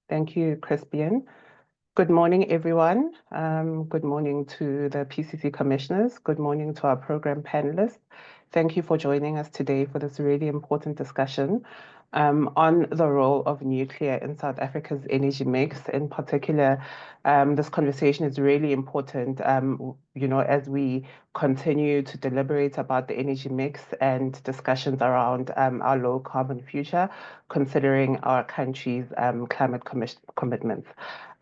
Thank you, Crispian. Good morning, everyone. Good morning to the PCC commissioners. Good morning to our program panelists. Thank you for joining us today for this really important discussion on the role of nuclear in South Africa's energy mix. In particular, this conversation is really important, as we continue to deliberate about the energy mix and discussions around our low carbon future, considering our country's climate commitments.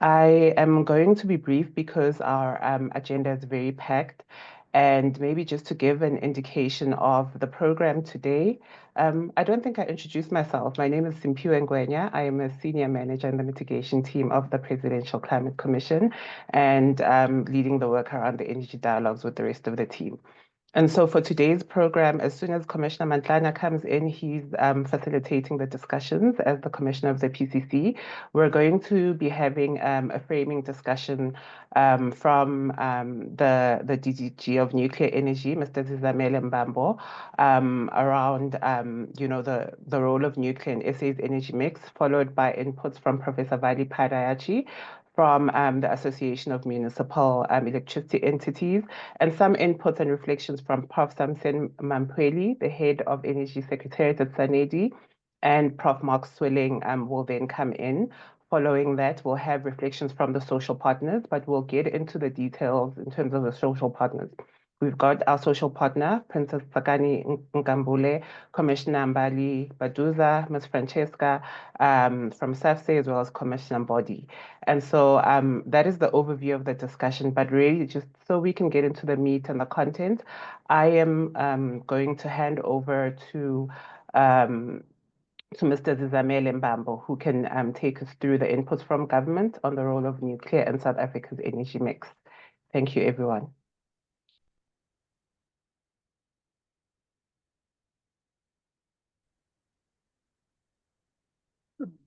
I am going to be brief because our agenda is very packed. And maybe just to give an indication of the program today, I don't think I introduced myself. My name is Simpiwe Ngwenya. I am a senior manager in the mitigation team of the Presidential Climate Commission and leading the work around the energy dialogues with the rest of the team. And so for today's program, as soon as Commissioner Mantlana comes in, he's facilitating the discussions as the Commissioner of the PCC. We're going to be having a framing discussion from the DGG of Nuclear Energy, Mr. Zizamele Mbambo, around the role of nuclear in SA's energy mix, followed by inputs from Professor Vali Padayachi from the Association of Municipal Electricity Entities, and some inputs and reflections from Prof. Samson Mampweli, the head of Energy Secretariat at SANEDI, and Prof. Mark Swilling will then come in. Following that, we'll have reflections from the social partners, but we'll get into the details in terms of the social partners. We've got our social partner, Princess Sakani Nkambule, Commissioner Mbali Baduza, Ms. Francesca from SAFSE, as well as Commissioner Mbodi. And so that is the overview of the discussion, but really just so we can get into the meat and the content, I am going to hand over to Mr. Zizamele Mbambo, who can take us through the inputs from government on the role of nuclear in South Africa's energy mix. Thank you, everyone.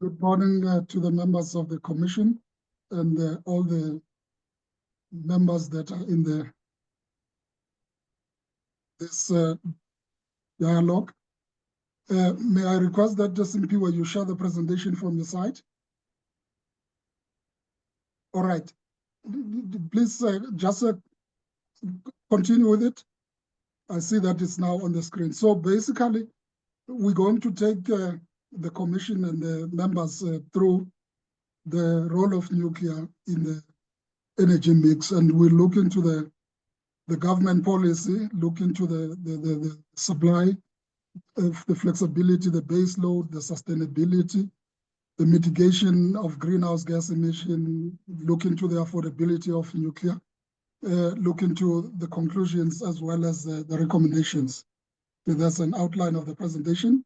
Good morning to the members of the Commission and all the members that are in this dialogue. May I request that Simpiwe, you share the presentation from your side? All right. Please just continue with it. I see that it's now on the screen. So basically, we're going to take the Commission and the members through the role of nuclear in the energy mix, and we'll look into the government policy, look into the supply, the flexibility, the base load, the sustainability, the mitigation of greenhouse gas emission, look into the affordability of nuclear, look into the conclusions as well as the recommendations. So that's an outline of the presentation.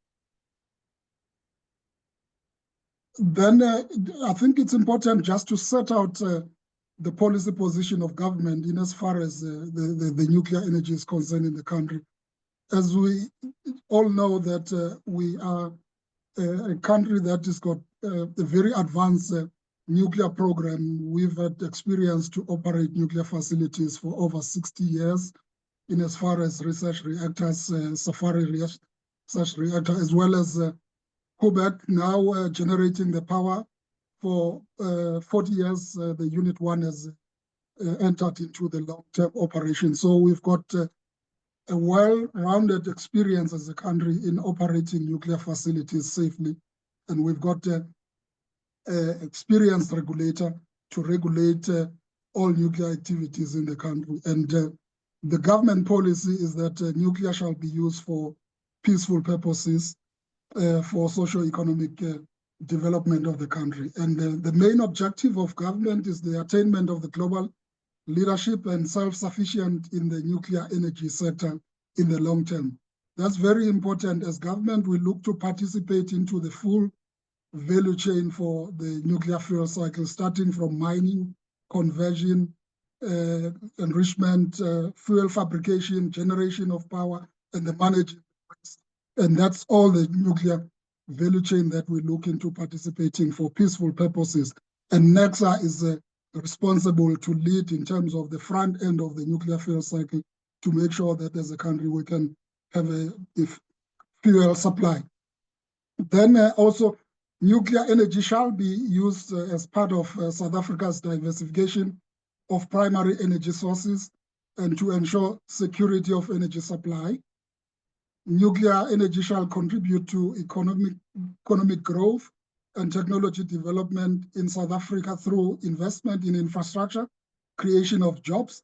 Then I think it's important just to set out the policy position of government in as far as the nuclear energy is concerned in the country. As we all know that we are a country that has got a very advanced nuclear program. We've had experience to operate nuclear facilities for over 60 years in as far as research reactors, Safari research reactor, as well as Koeberg now generating the power for 40 years. The Unit 1 has entered into the long-term operation. So we've got a well-rounded experience as a country in operating nuclear facilities safely. And we've got an experienced regulator to regulate all nuclear activities in the country. And the government policy is that nuclear shall be used for peaceful purposes, for socio-economic development of the country. And the main objective of government is the attainment of the global leadership and self-sufficient in the nuclear energy sector in the long term. That's very important. As government, we look to participate into the full value chain for the nuclear fuel cycle, starting from mining, conversion, enrichment, fuel fabrication, generation of power, and the management. And that's all the nuclear value chain that we look into participating for peaceful purposes. And NECSA is responsible to lead in terms of the front end of the nuclear fuel cycle to make sure that as a country we can have a fuel supply. Then also Nuclear energy shall be used as part of South Africa's diversification of primary energy sources and to ensure security of energy supply. Nuclear energy shall contribute to economic growth and technology development in South Africa through investment in infrastructure, creation of jobs,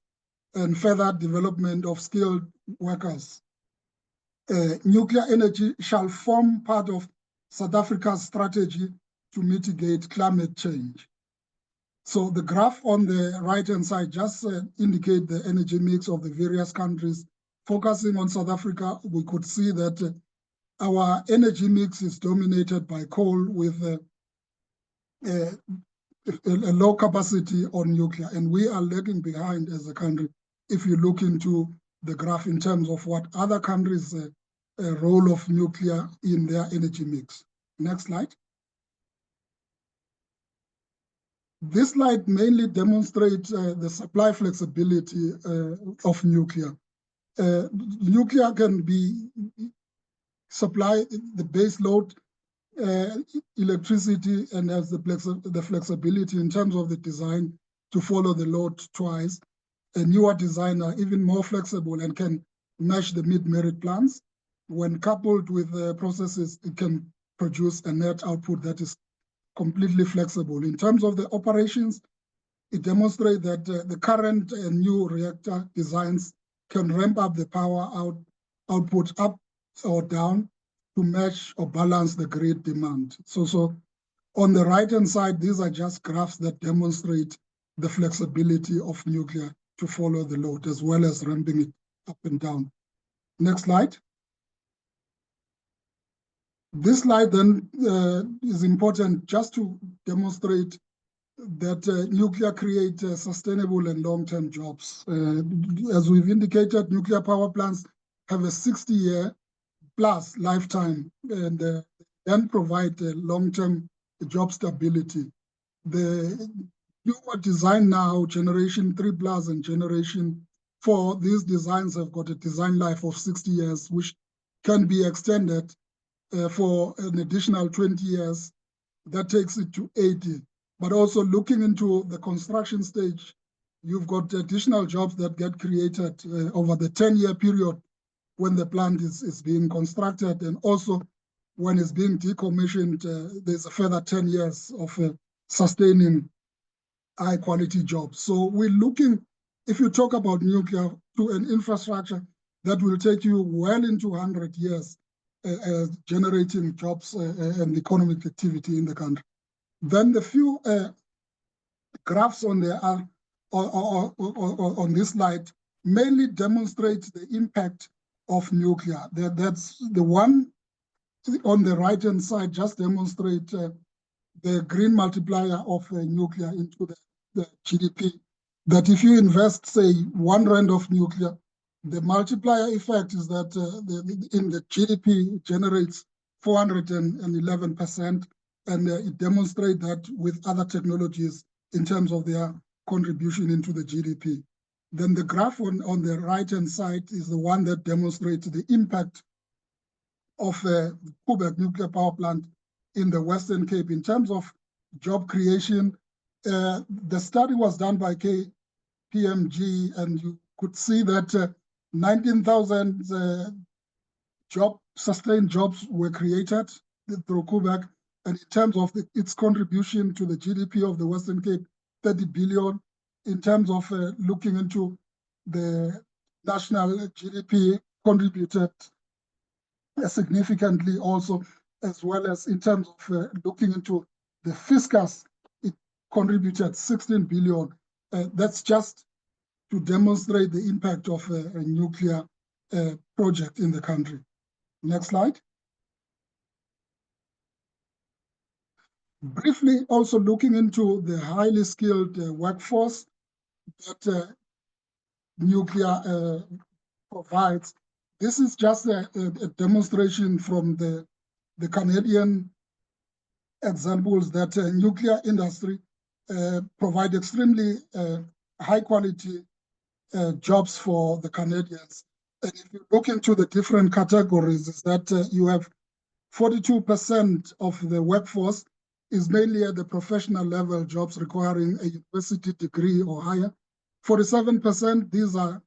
and further development of skilled workers. Nuclear energy shall form part of South Africa's strategy to mitigate climate change. So the graph on the right-hand side just indicate the energy mix of the various countries. Focusing on South Africa, we could see that our energy mix is dominated by coal with a low capacity on nuclear, and we are lagging behind as a country if you look into the graph in terms of what other countries' role of nuclear in their energy mix. Next slide. This slide mainly demonstrates the supply flexibility of nuclear. Nuclear can be supply the base load electricity and has the flexibility in terms of the design to follow the load twice. A newer design are even more flexible and can match the mid-merit plants. When coupled with processes, it can produce a net output that is completely flexible. In terms of the operations, it demonstrates that the current and new reactor designs can ramp up the power output up or down to match or balance the grid demand. So on the right-hand side, these are just graphs that demonstrate the flexibility of nuclear to follow the load, as well as ramping it up and down. Next slide. This slide then is important just to demonstrate that nuclear creates sustainable and long-term jobs. As we've indicated, nuclear power plants have a 60-year plus lifetime and then provide long-term job stability. The newer design now, Generation 3+ and Generation 4, these designs have got a design life of 60 years, which can be extended for an additional 20 years. That takes it to 80. But also looking into the construction stage, you've got additional jobs that get created over the 10-year period when the plant is being constructed, and also when it's being decommissioned, there's a further 10 years of sustaining high quality jobs. So we're looking, if you talk about nuclear, to an infrastructure that will take you well into 100 years generating jobs and economic activity in the country. Then the few graphs on the on this slide mainly demonstrate the impact of nuclear. That's the one on the right-hand side, just demonstrate the green multiplier of nuclear into the GDP. That if you invest, say, R1 of nuclear, the multiplier effect is that in the GDP it generates 411%, and it demonstrates that with other technologies in terms of their contribution into the GDP. Then the graph on the right-hand side is the one that demonstrates the impact of the Koeberg Nuclear Power Plant in the Western Cape in terms of job creation. The study was done by KPMG, and you could see that 19,000 sustained jobs were created through Koeberg. And in terms of its contribution to the GDP of the Western Cape, 30 billion. In terms of looking into the national GDP, contributed significantly also, as well as in terms of looking into the fiscus, it contributed 16 billion. That's just to demonstrate the impact of a nuclear project in the country. Next slide. Briefly, also looking into the highly skilled workforce that nuclear provides. This is just a demonstration from the Canadian examples that nuclear industry provide extremely high quality jobs for the Canadians. And if you look into the different categories, is that you have 42% of the workforce is mainly at the professional level jobs requiring a university degree or higher. 47%, these are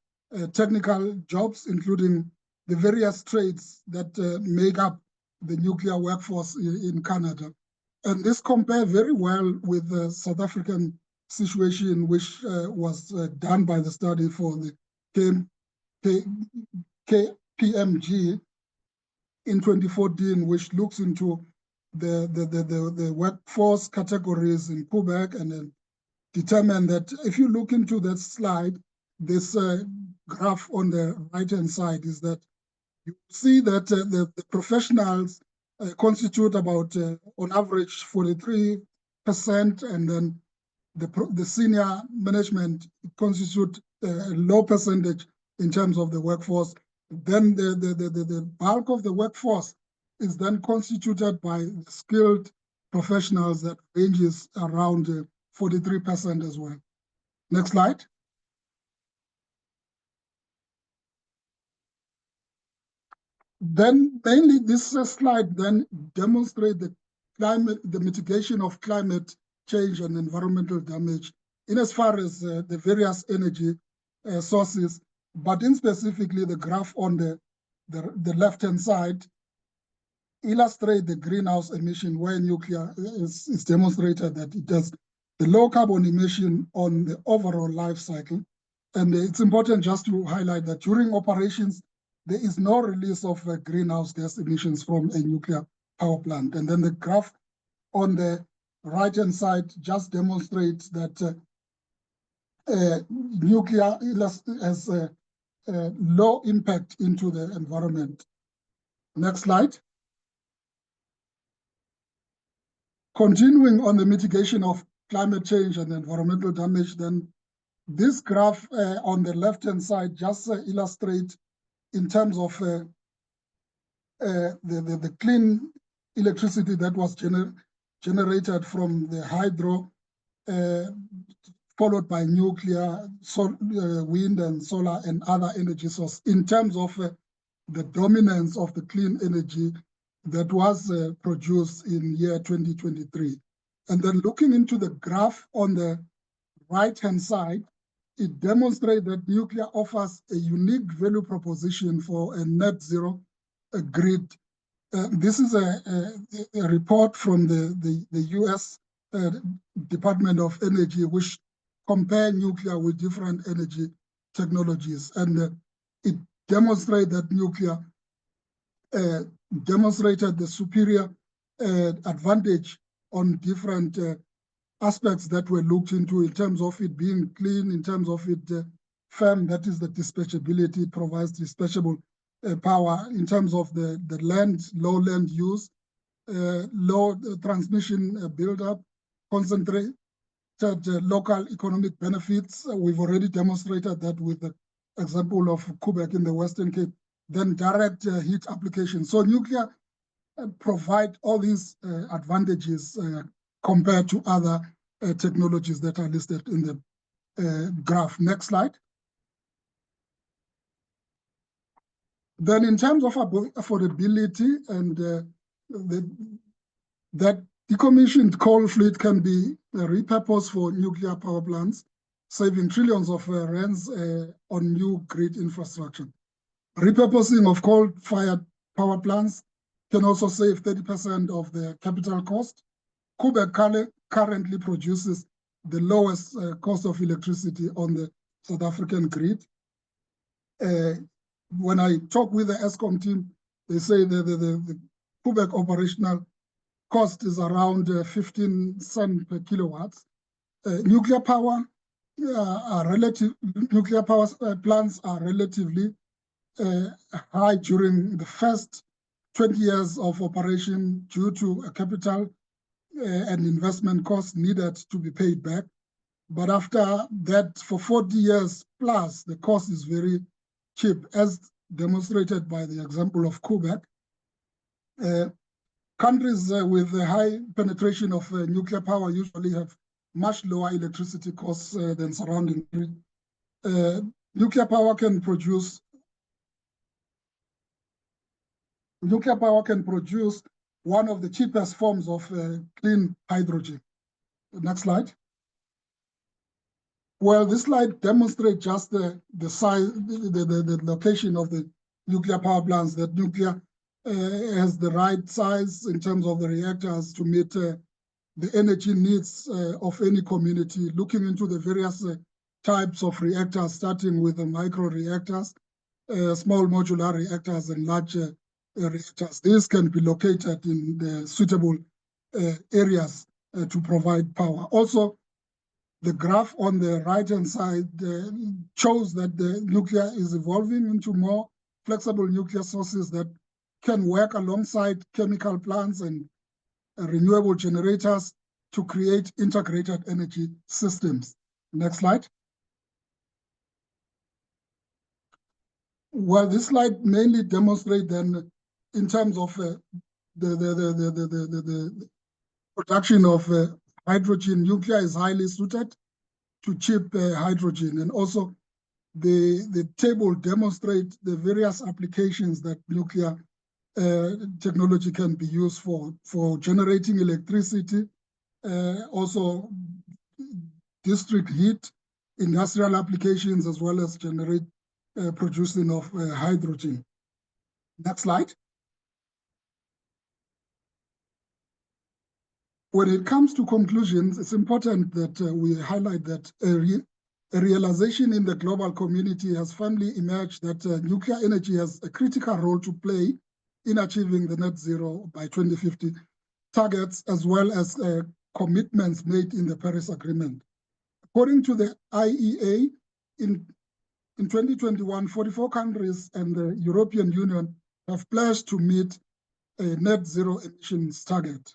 technical jobs, including the various trades that make up the nuclear workforce in Canada. And this compares very well with the South African situation, which was done by the study for the KPMG in 2014, which looks into the workforce categories in Koeberg, and then determine that if you look into that slide, this graph on the right-hand side is that you see that the professionals constitute about, on average, 43%, and then the senior management constitute a low percentage in terms of the workforce. Then the bulk of the workforce is then constituted by skilled professionals that ranges around 43% as well. Next slide. Then mainly this slide then demonstrates the mitigation of climate change and environmental damage in as far as the various energy sources, but in specifically the graph on the left-hand side illustrate the greenhouse emission where nuclear is demonstrated that it has the low carbon emission on the overall life cycle. And it's important just to highlight that during operations, there is no release of greenhouse gas emissions from a nuclear power plant. And then the graph on the right-hand side just demonstrates that nuclear has a low impact into the environment. Next slide. Continuing on the mitigation of climate change and environmental damage, then this graph on the left-hand side just illustrates in terms of the clean electricity that was generated from the hydro, followed by nuclear, wind and solar and other energy sources in terms of the dominance of the clean energy that was produced in year 2023. And then looking into the graph on the right-hand side, it demonstrates that nuclear offers a unique value proposition for a net zero grid. This is a report from the US Department of Energy, which compare nuclear with different energy technologies. And it demonstrates that nuclear demonstrated the superior advantage on different aspects that were looked into in terms of it being clean, in terms of it firm, that is the dispatchability, it provides dispatchable power, in terms of the land, low land use, low transmission buildup, concentrated local economic benefits. We've already demonstrated that with the example of Koeberg in the Western Cape, then direct heat application. So nuclear provide all these advantages compared to other technologies that are listed in the graph. Next slide. Then in terms of affordability and that decommissioned coal fleet can be repurposed for nuclear power plants, saving trillions of rands on new grid infrastructure. Repurposing of coal-fired power plants can also save 30% of the capital cost. Koeberg currently produces the lowest cost of electricity on the South African grid. When I talk with the ESCOM team, they say that the Koeberg operational cost is around 15 cents per kilowatts. Nuclear power plants are relatively high during the first 20 years of operation due to a capital and investment costs needed to be paid back. But after that, for 40 years plus, the cost is very cheap, as demonstrated by the example of Koeberg. Countries with a high penetration of nuclear power usually have much lower electricity costs than surrounding grid. Nuclear power can produce one of the cheapest forms of clean hydrogen. Next slide. Well, this slide demonstrates just the size, the location of the nuclear power plants, that nuclear has the right size in terms of the reactors to meet the energy needs of any community, looking into the various types of reactors, starting with the micro reactors, small modular reactors, and large reactors. These can be located in the suitable areas to provide power. Also, the graph on the right-hand side shows that the nuclear is evolving into more flexible nuclear sources that can work alongside chemical plants and renewable generators to create integrated energy systems. Next slide. Well, this slide mainly demonstrates then in terms of the production of hydrogen, nuclear is highly suited to cheap hydrogen. And also the table demonstrates the various applications that nuclear technology can be used for generating electricity, also district heat, industrial applications, as well as producing of hydrogen. Next slide. When it comes to conclusions, it's important that we highlight that a realization in the global community has firmly emerged that nuclear energy has a critical role to play in achieving the net zero by 2050 targets, as well as commitments made in the Paris Agreement. According to the IEA, in 2021, 44 countries and the European Union have pledged to meet a net zero emissions target.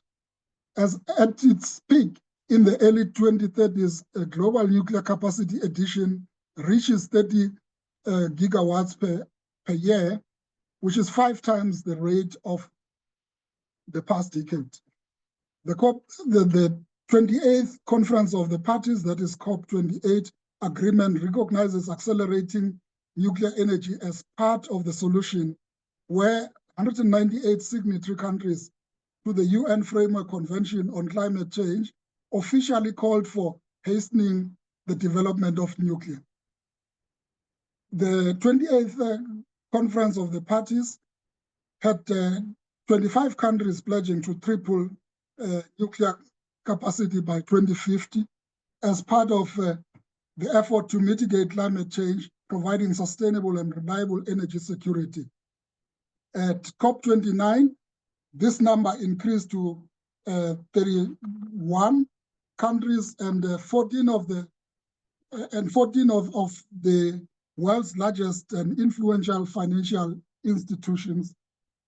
As at its peak in the early 2030s, a global nuclear capacity addition reaches 30 gigawatts per year, which is 5 times the rate of the past decade. The 28th Conference of the Parties, that is COP28 agreement, recognizes accelerating nuclear energy as part of the solution, where 198 signatory countries to the UN Framework Convention on Climate Change officially called for hastening the development of nuclear. The 28th Conference of the Parties had 25 countries pledging to triple nuclear capacity by 2050 as part of the effort to mitigate climate change, providing sustainable and reliable energy security. At COP29, this number increased to 31 countries, and 14 of the world's largest and influential financial institutions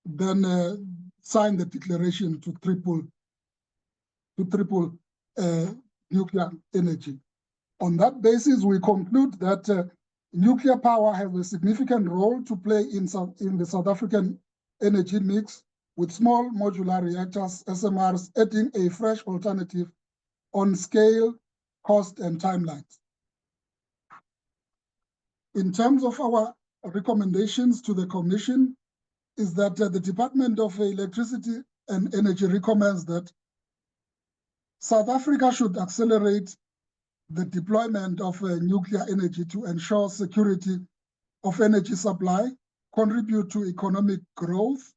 then signed the declaration to triple nuclear energy. On that basis, we conclude that nuclear power has a significant role to play in the South African energy mix, with small modular reactors, SMRs, adding a fresh alternative on scale, cost, and timelines. In terms of our recommendations to the Commission, is that the Department of Electricity and Energy recommends that South Africa should accelerate the deployment of nuclear energy to ensure security of energy supply, contribute to economic growth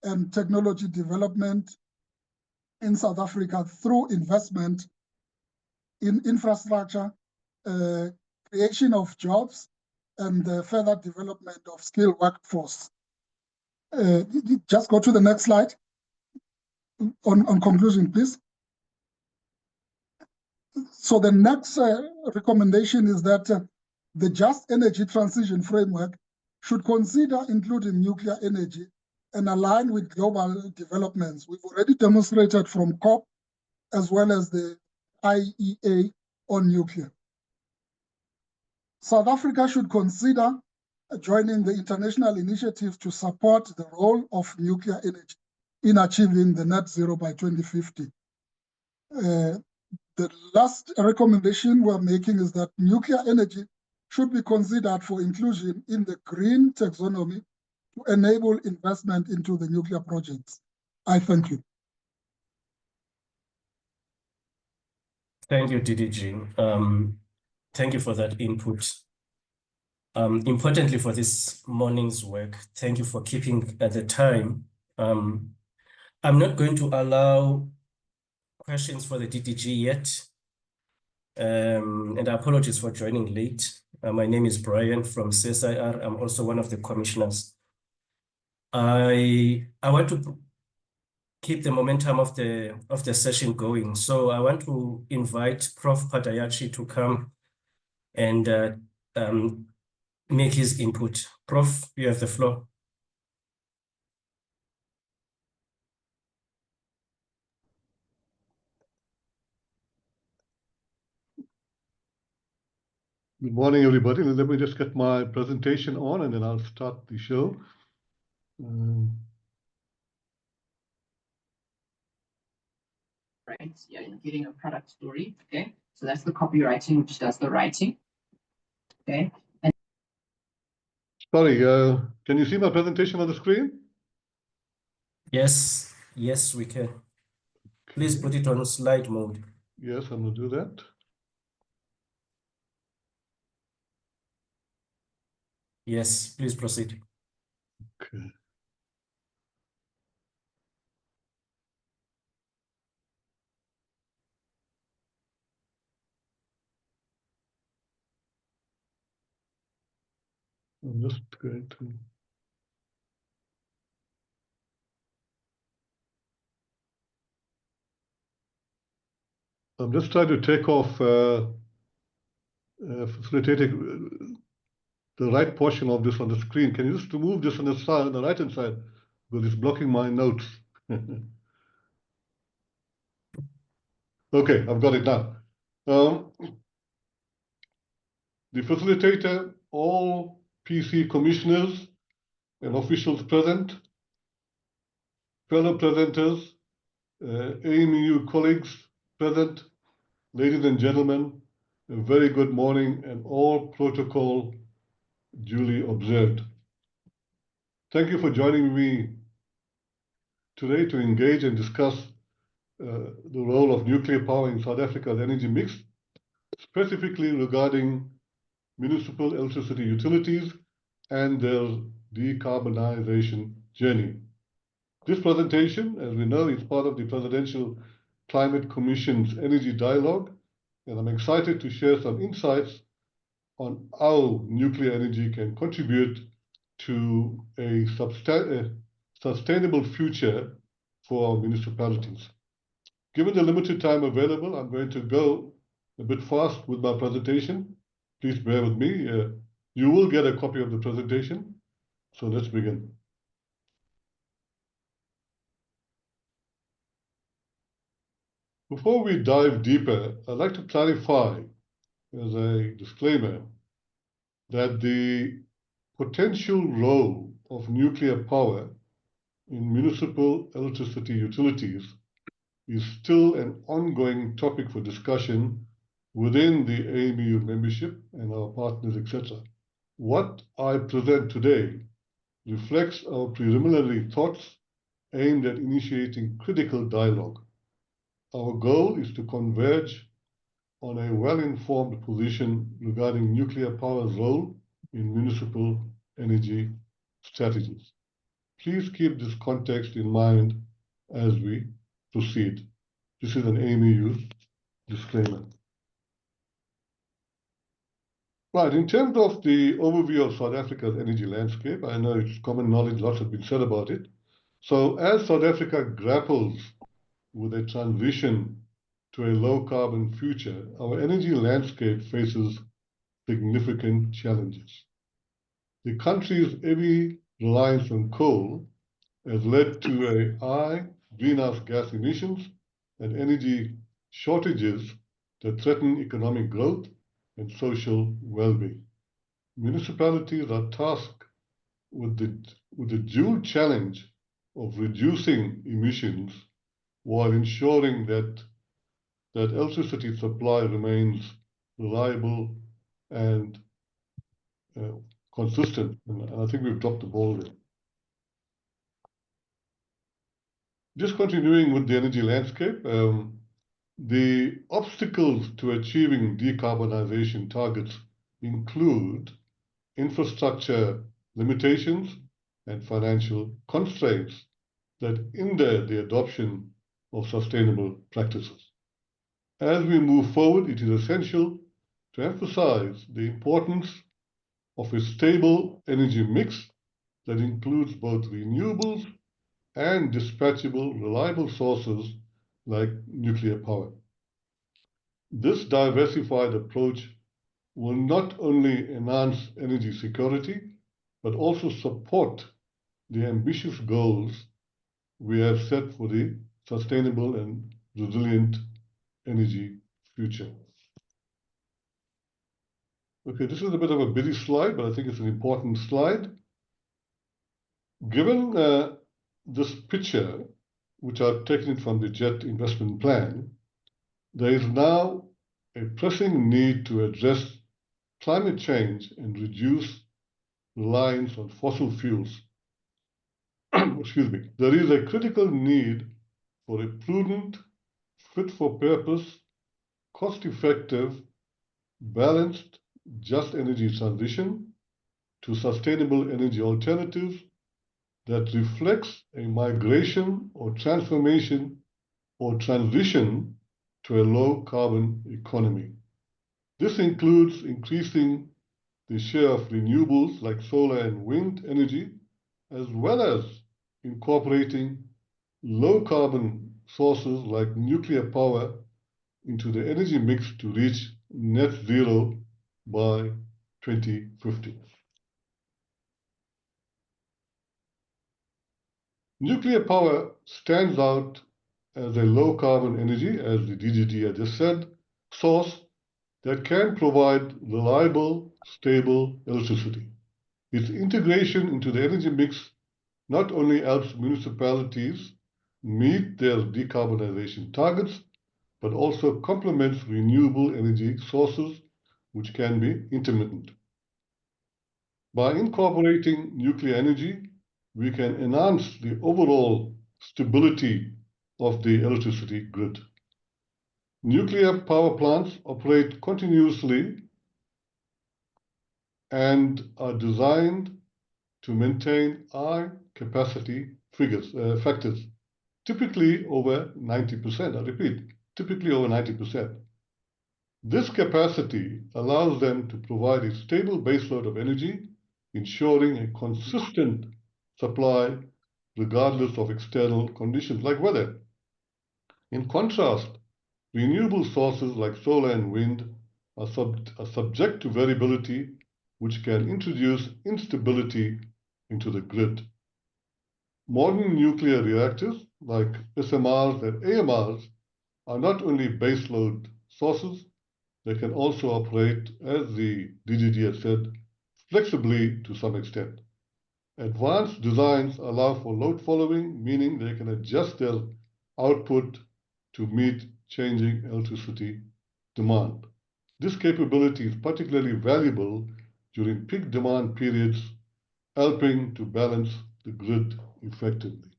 and technology development in South Africa through investment in infrastructure, creation of jobs, and further development of skilled workforce. Just go to the next slide on conclusion, please. So the next recommendation is that the Just Energy Transition Framework should consider including nuclear energy and align with global developments. We've already demonstrated from COP as well as the IEA on nuclear. South Africa should consider joining the international initiative to support the role of nuclear energy in achieving the net zero by 2050. The last recommendation we're making is that nuclear energy should be considered for inclusion in the green taxonomy to enable investment into the nuclear projects. I thank you. Thank you, DDG. Thank you for that input. Importantly for this morning's work, thank you for keeping at the time. I'm not going to allow questions for the DDG yet. And apologies for joining late. My name is Brian from CSIR. I'm also one of the commissioners. I want to keep the momentum of the session going. So I want to invite Prof. Padayachi to come and make his input. Prof, you have the floor. Good morning, everybody. Let me just get my presentation on and then I'll start the show. Right, yeah, you're getting a product story, okay? So that's the copywriting, which does the writing, okay? And sorry, can you see my presentation on the screen? Yes, yes, we can. Please put it on slide mode. Yes, I'm going to do that. Yes, please proceed. Okay. I'm just going to. I'm just trying to take off facilitating the right portion of this on the screen. Can you just remove this on the side, on the right-hand side, because it's blocking my notes. Okay, I've got it now. The facilitator, all PC commissioners and officials present, fellow presenters, AMU colleagues present, ladies and gentlemen, a very good morning and all protocol duly observed. Thank you for joining me today to engage and discuss the role of nuclear power in South Africa's energy mix, specifically regarding municipal electricity utilities and their decarbonisation journey. This presentation, as we know, is part of the Presidential Climate Commission's Energy Dialogue, and I'm excited to share some insights on how nuclear energy can contribute to a sustainable future for our municipalities. Given the limited time available, I'm going to go a bit fast with my presentation. Please bear with me. You will get a copy of the presentation. So let's begin. Before we dive deeper, I'd like to clarify, as a disclaimer, that the potential role of nuclear power in municipal electricity utilities is still an ongoing topic for discussion within the AMU membership and our partners, etc. What I present today reflects our preliminary thoughts aimed at initiating critical dialogue. Our goal is to converge on a well-informed position regarding nuclear power's role in municipal energy strategies. Please keep this context in mind as we proceed. This is an AMU disclaimer. Right, in terms of the overview of South Africa's energy landscape, I know it's common knowledge, lots has been said about it. So as South Africa grapples with a transition to a low-carbon future, our energy landscape faces significant challenges. The country's heavy reliance on coal has led to a high greenhouse gas emissions and energy shortages that threaten economic growth and social well-being. Municipalities are tasked with the dual challenge of reducing emissions while ensuring that electricity supply remains reliable and consistent. And I think we've dropped the ball there. Just continuing with the energy landscape, the obstacles to achieving decarbonisation targets include infrastructure limitations and financial constraints that hinder the adoption of sustainable practices. As we move forward, it is essential to emphasize the importance of a stable energy mix that includes both renewables and dispatchable, reliable sources like nuclear power. This diversified approach will not only enhance energy security, but also support the ambitious goals we have set for the sustainable and resilient energy future. Okay, this is a bit of a busy slide, but I think it's an important slide. Given this picture, which I've taken from the JET investment plan, there is now a pressing need to address climate change and reduce reliance on fossil fuels. Excuse me. There is a critical need for a prudent, fit-for-purpose, cost-effective, balanced, just energy transition to sustainable energy alternatives that reflects a migration or transformation or transition to a low-carbon economy. This includes increasing the share of renewables like solar and wind energy, as well as incorporating low-carbon sources like nuclear power into the energy mix to reach net zero by 2050. Nuclear power stands out as a low-carbon energy, as the DGD had just said, source that can provide reliable, stable electricity. Its integration into the energy mix not only helps municipalities meet their decarbonisation targets, but also complements renewable energy sources, which can be intermittent. By incorporating nuclear energy, we can enhance the overall stability of the electricity grid. Nuclear power plants operate continuously and are designed to maintain high capacity factors, typically over 90%. I repeat, typically over 90%. This capacity allows them to provide a stable baseload of energy, ensuring a consistent supply regardless of external conditions like weather. In contrast, renewable sources like solar and wind are subject to variability, which can introduce instability into the grid. Modern nuclear reactors like SMRs and AMRs are not only baseload sources, they can also operate, as the DGD has said, flexibly to some extent. Advanced designs allow for load following, meaning they can adjust their output to meet changing electricity demand. This capability is particularly valuable during peak demand periods, helping to balance the grid effectively.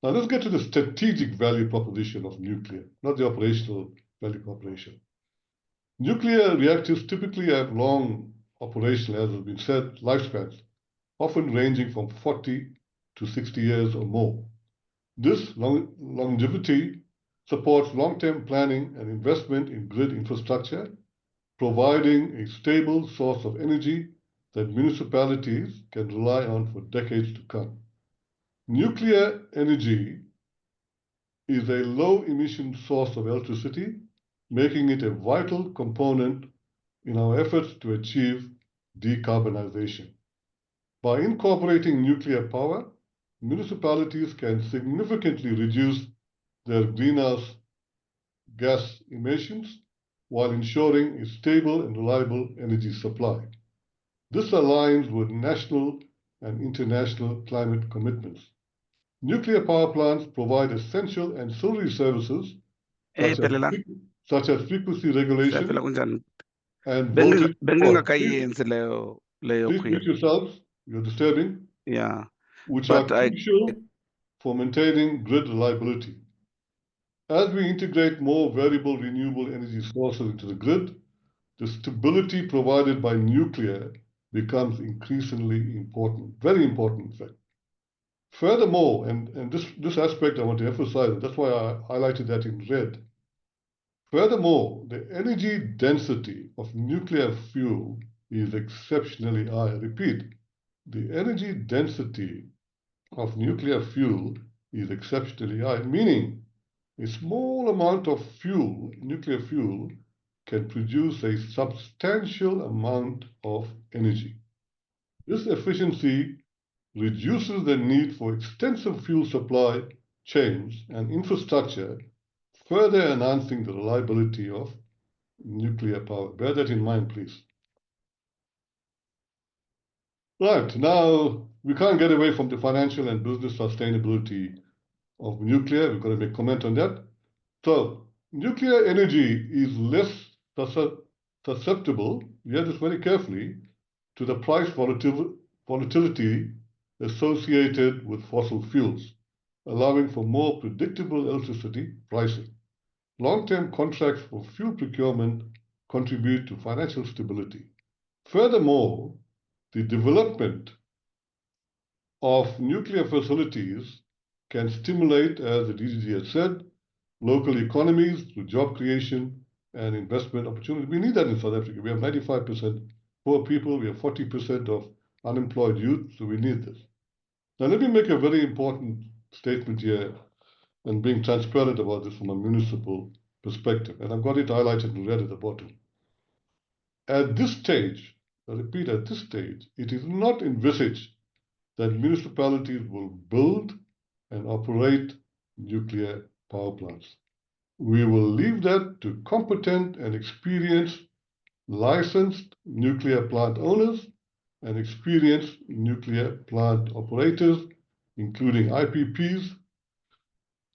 Now let's get to the strategic value proposition of nuclear, not the operational value proposition. Nuclear reactors typically have long operational, as has been said, lifespans, often ranging from 40 to 60 years or more. This longevity supports long-term planning and investment in grid infrastructure, providing a stable source of energy that municipalities can rely on for decades to come. Nuclear energy is a low-emission source of electricity, making it a vital component in our efforts to achieve decarbonization. By incorporating nuclear power, municipalities can significantly reduce their greenhouse gas emissions while ensuring a stable and reliable energy supply. This aligns with national and international climate commitments. Nuclear power plants provide essential ancillary services such as frequency regulation and voltage support. Please mute yourselves, you're disturbing. Yeah. Which But are crucial for maintaining grid reliability. As we integrate more variable renewable energy sources into the grid, the stability provided by nuclear becomes increasingly important, very important, in fact. Furthermore, and this aspect I want to emphasize, that's why I highlighted that in red. Furthermore, the energy density of nuclear fuel is exceptionally high. I repeat, the energy density of nuclear fuel is exceptionally high, meaning a small amount of fuel, nuclear fuel, can produce a substantial amount of energy. This efficiency reduces the need for extensive fuel supply chains and infrastructure, further enhancing the reliability of nuclear power. Bear that in mind, please. Right, now we can't get away from the financial and business sustainability of nuclear. We've got to make comment on that. So, nuclear energy is less susceptible, hear this very carefully, to the price volatility associated with fossil fuels, allowing for more predictable electricity pricing. Long-term contracts for fuel procurement contribute to financial stability. Furthermore, the development of nuclear facilities can stimulate, as the DDG has said, local economies through job creation and investment opportunity. We need that in South Africa. We have 95% poor people. We have 40% of unemployed youth, so we need this. Now, let me make a very important statement here and being transparent about this from a municipal perspective. And I've got it highlighted in red at the bottom. At this stage, I repeat, at this stage, it is not envisaged that municipalities will build and operate nuclear power plants. We will leave that to competent and experienced licensed nuclear plant owners and experienced nuclear plant operators, including IPPs,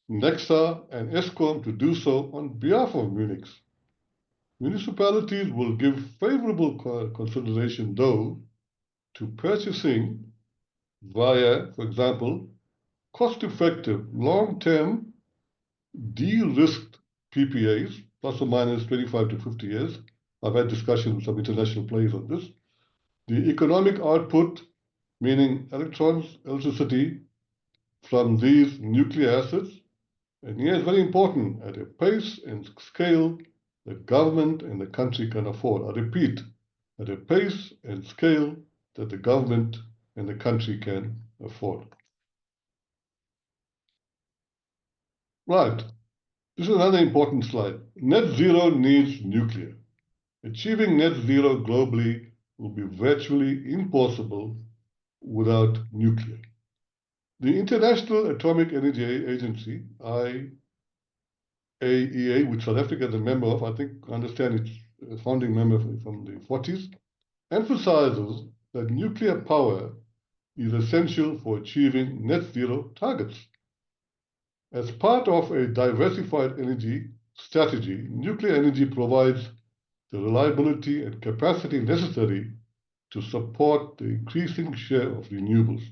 NEXA, and ESCOM, to do so on behalf of Munics. Municipalities will give favorable consideration, though, to purchasing via, for example, cost-effective, long-term, de-risked PPAs, plus or minus 25 to 50 years. I've had discussions with some international players on this. The economic output, meaning electricity from these nuclear assets, and here it's very important, at a pace and scale the government and the country can afford. I repeat, at a pace and scale that the government and the country can afford. Right. This is another important slide. Net zero needs nuclear. Achieving net zero globally will be virtually impossible without nuclear. The International Atomic Energy Agency, IAEA, which South Africa is a member of, I understand it's a founding member from the 40s, emphasizes that nuclear power is essential for achieving net zero targets. As part of a diversified energy strategy, nuclear energy provides the reliability and capacity necessary to support the increasing share of renewables.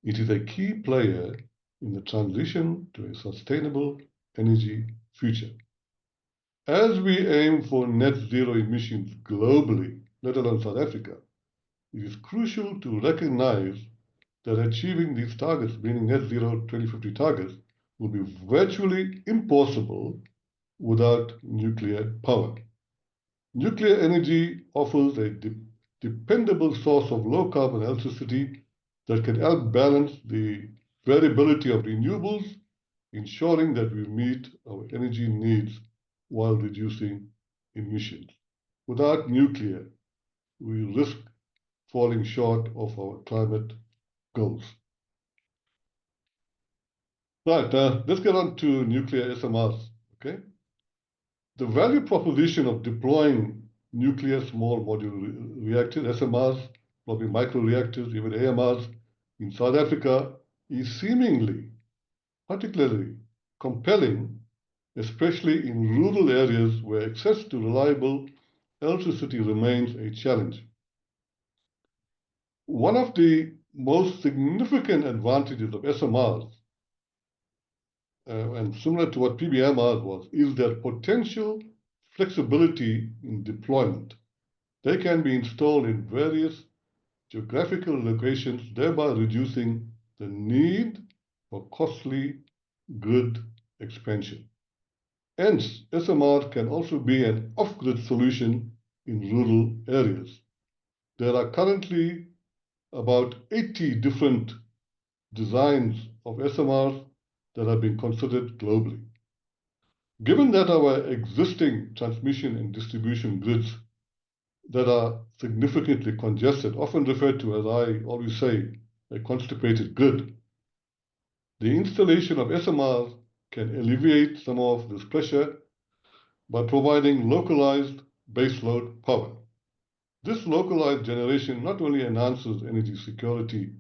It is a key player in the transition to a sustainable energy future. As we aim for net zero emissions globally, let alone South Africa, it is crucial to recognize that achieving these targets, meaning net zero 2050 targets, will be virtually impossible without nuclear power. Nuclear energy offers a dependable source of low-carbon electricity that can help balance the variability of renewables, ensuring that we meet our energy needs while reducing emissions. Without nuclear, we risk falling short of our climate goals. Right, let's get on to nuclear SMRs, okay? The value proposition of deploying nuclear small modular reactors, SMRs, probably microreactors, even AMRs, in South Africa is seemingly particularly compelling, especially in rural areas where access to reliable electricity remains a challenge. One of the most significant advantages of SMRs, and similar to what PBMRs was, is their potential flexibility in deployment. They can be installed in various geographical locations, thereby reducing the need for costly grid expansion. Hence, SMR can also be an off-grid solution in rural areas. There are currently about 80 different designs of SMRs that are being considered globally. Given that our existing transmission and distribution grids that are significantly congested, often referred to, as I always say, a constipated grid, the installation of SMRs can alleviate some of this pressure by providing localized baseload power. This localized generation not only enhances energy security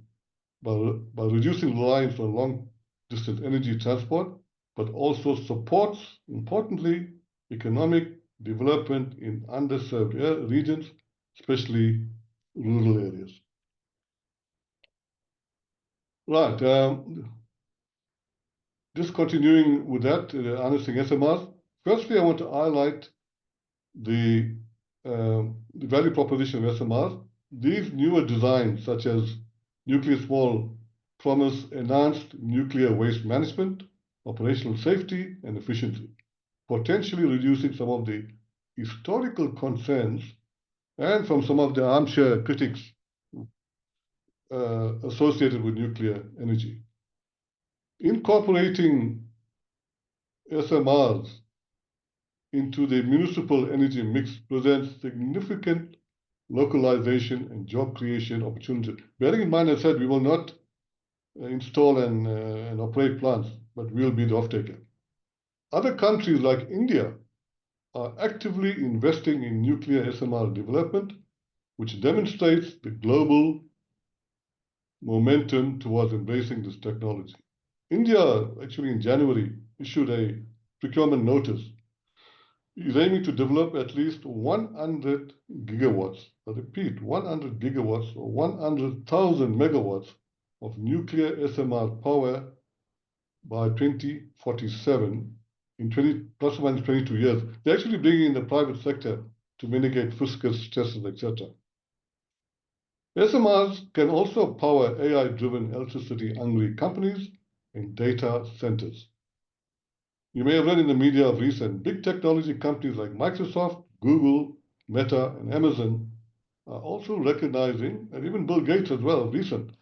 by reducing reliance on long-distance energy transport, but also supports, importantly, economic development in underserved regions, especially rural areas. Right. Just continuing with that, harnessing SMRs. Firstly, I want to highlight the value proposition of SMRs. These newer designs, such as nuclear small, promise enhanced nuclear waste management, operational safety, and efficiency, potentially reducing some of the historical concerns and from some of the armchair critics associated with nuclear energy. Incorporating SMRs into the municipal energy mix presents significant localization and job creation opportunities. Bearing in mind, I said we will not install and operate plants, but we will be the off-taker. Other countries like India are actively investing in nuclear SMR development, which demonstrates the global momentum towards embracing this technology. India, actually in January, issued a procurement notice. Is aiming to develop at least 100 gigawatts, I repeat, 100 gigawatts or 100,000 megawatts of nuclear SMR power by 2047, in plus or minus 22 years. They're actually bringing in the private sector to mitigate fiscal stresses, etc. SMRs can also power AI-driven electricity-hungry companies in data centers. You may have read in the media of recent, big technology companies like Microsoft, Google, Meta, and Amazon are also recognizing, and even Bill Gates as well, recent,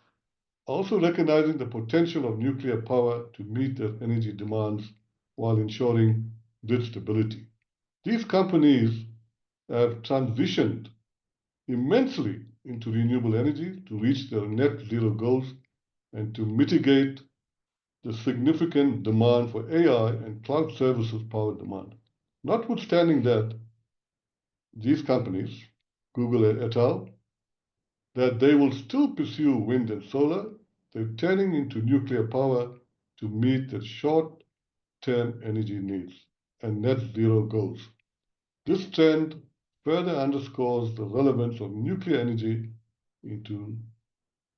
also recognizing the potential of nuclear power to meet their energy demands while ensuring grid stability. These companies have transitioned immensely into renewable energy to reach their net zero goals and to mitigate the significant demand for AI and cloud services power demand. Notwithstanding that, these companies, Google et al., that they will still pursue wind and solar, they're turning into nuclear power to meet their short-term energy needs and net zero goals. This trend further underscores the relevance of nuclear energy into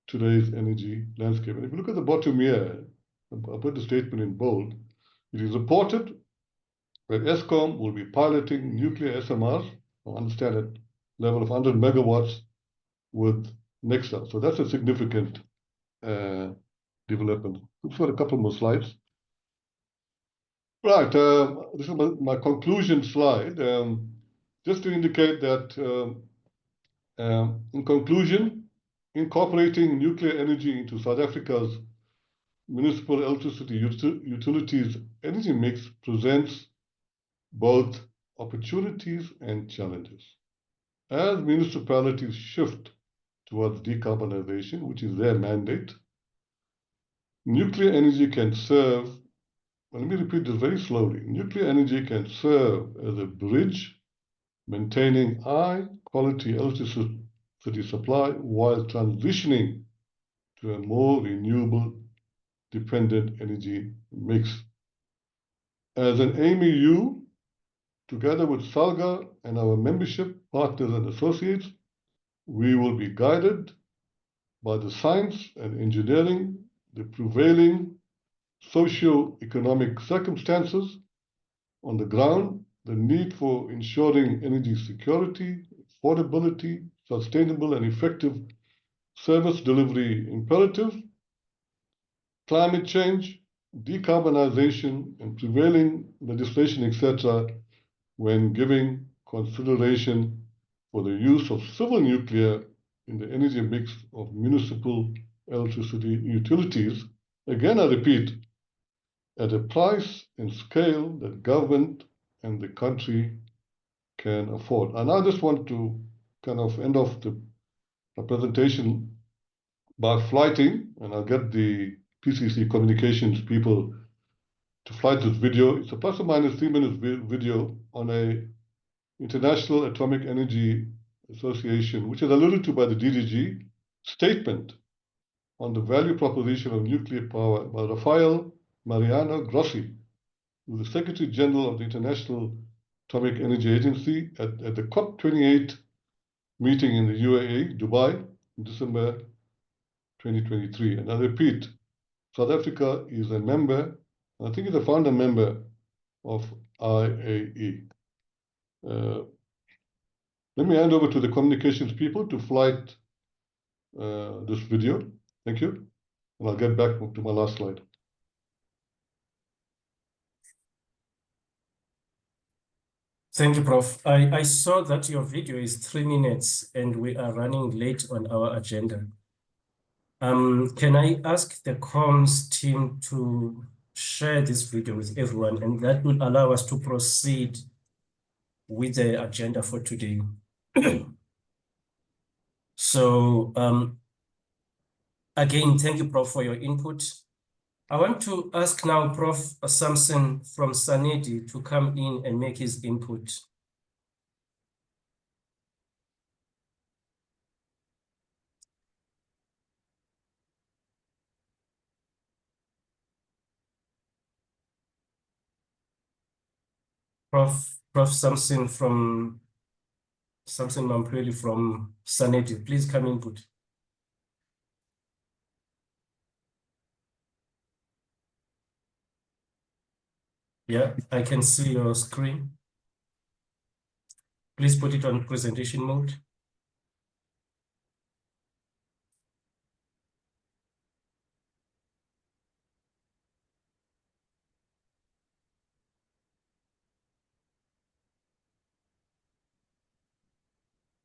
today's energy landscape. And if you look at the bottom here, I'll put the statement in bold. It is reported that ESCOM will be piloting nuclear SMRs, I understand at level of 100 megawatts with Nexa. So that's a significant development. Let's go a couple more slides. Right, this is my conclusion slide. Just to indicate that, in conclusion, incorporating nuclear energy into South Africa's municipal electricity utilities energy mix presents both opportunities and challenges. As municipalities shift towards decarbonization, which is their mandate, nuclear energy can serve, let me repeat this very slowly, nuclear energy can serve as a bridge, maintaining high-quality electricity supply while transitioning to a more renewable dependent energy mix. As an AMEU, together with SALGA and our membership partners and associates, we will be guided by the science and engineering, the prevailing socio-economic circumstances on the ground, the need for ensuring energy security, affordability, sustainable and effective service delivery imperatives, climate change, decarbonisation, and prevailing legislation, etc., when giving consideration for the use of civil nuclear in the energy mix of municipal electricity utilities. Again, I repeat, at a price and scale that government and the country can afford. And I just want to kind of end off the presentation by flighting, and I'll get the PCC communications people to flight this video. It's a plus or minus 3 minutes video on a International Atomic Energy Association, which is alluded to by the DDG, statement on the value proposition of nuclear power by Rafael Mariano Grossi, who is the Secretary General of the International Atomic Energy Agency at the COP28 meeting in the UAE, Dubai, in December 2023. And I repeat, South Africa is a member, I think it's a founder member of IAE. Let me hand over to the communications people to flight this video. Thank you. And I'll get back to my last slide. Thank you, Prof. I saw that your video is 3 minutes and we are running late on our agenda. Can I ask the comms team to share this video with everyone, and that will allow us to proceed with the agenda for today. So again, thank you, Prof, for your input. I want to ask now Prof. Samson from Sanedi to come in and make his input. Prof. Samson Mampreli from Sanedi, please come input. Yeah, I can see your screen. Please put it on presentation mode.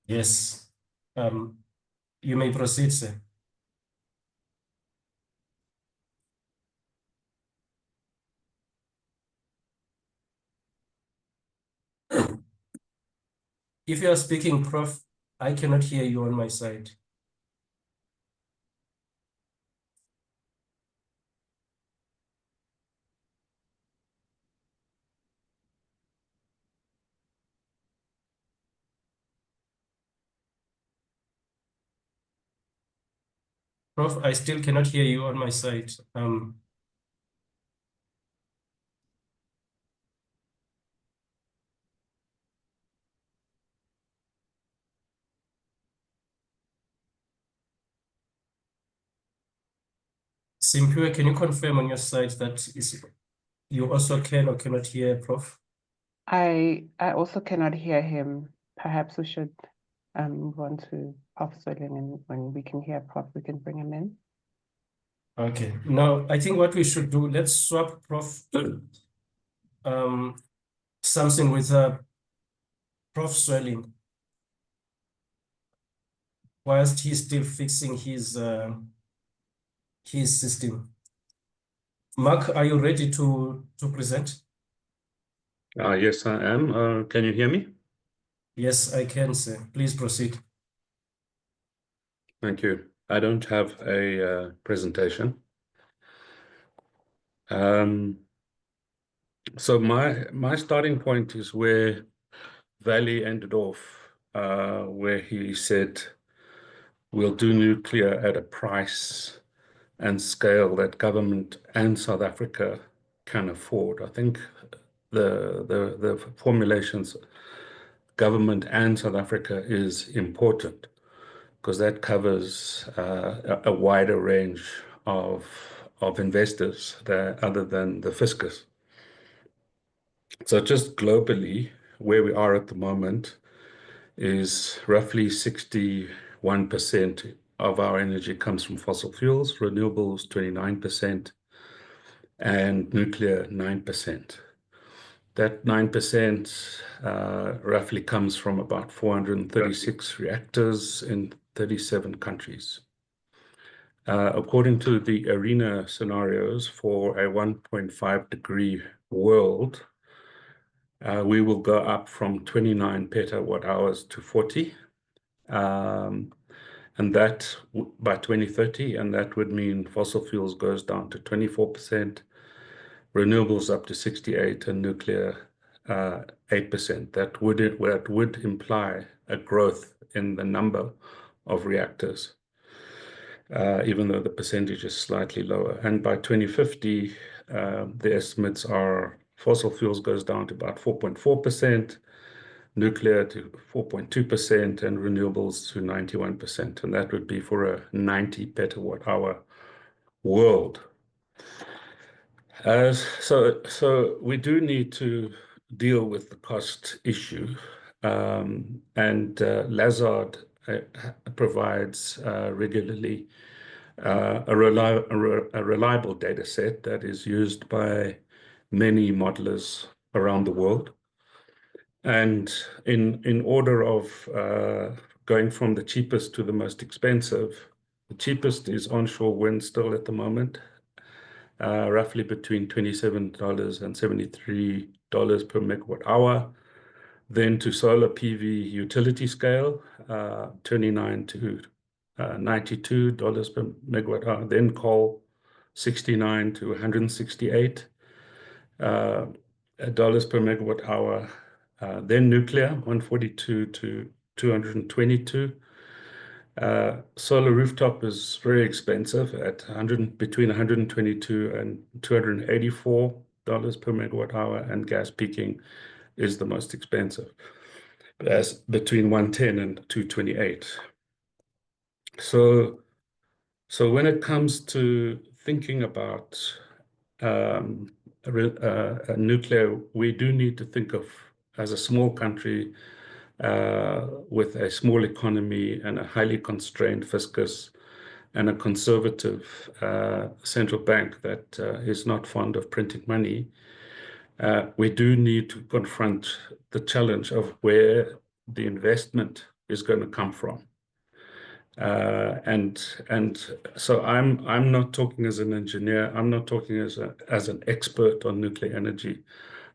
Yes, you may proceed, sir. If you are speaking, Prof, I cannot hear you on my side. Prof, I still cannot hear you on my side. Simpiwe, can you confirm on your side that you also can or cannot hear Prof? I also cannot hear him. Perhaps we should move on to Prof. Swelling, and when we can hear Prof, we can bring him in. Okay. Now, I think what we should do, let's swap Prof. Something with Prof. Swelling, whilst he's still fixing his system. Mark, are you ready to present? Yes, I am. Can you hear me? Yes, I can, sir. Please proceed. Thank you. I don't have a presentation. So my starting point is where Valley ended off, where he said, we'll do nuclear at a price and scale that government and South Africa can afford. I think the formulations government and South Africa is important. because that covers a wider range of investors other than the fiscus. So just globally, where we are at the moment is roughly 61% of our energy comes from fossil fuels, renewables 29%, and nuclear 9%. That 9% roughly comes from about 436 reactors in 37 countries. According to the ARENA scenarios for a 1.5 degree world, we will go up from 29 petawatt hours to 40, and that by 2030, and that would mean fossil fuels goes down to 24%, renewables up to 68%, and nuclear 8%. That would imply a growth in the number of reactors, even though the percentage is slightly lower. And by 2050, the estimates are fossil fuels goes down to about 4.4%, nuclear to 4.2%, and renewables to 91%. And that would be for a 90 petawatt hour world. So we do need to deal with the cost issue, and Lazard provides regularly a reliable data set that is used by many modelers around the world. And in order of going from the cheapest to the most expensive, the cheapest is onshore wind still at the moment, roughly between $27 and $73 per megawatt hour. Then to solar PV utility scale, $29 to $92 per megawatt hour. Then coal, $69 to $168 dollars per megawatt hour. Then nuclear, $142 to $222. Solar rooftop is very expensive at between $122 and $284 per megawatt hour, and gas peaking is the most expensive, as between $110 and $228. So when it comes to thinking about nuclear, we do need to think of, as a small country with a small economy and a highly constrained fiscus and a conservative central bank that is not fond of printing money, we do need to confront the challenge of where the investment is going to come from. And so I'm not talking as an engineer. I'm not talking as an expert on nuclear energy.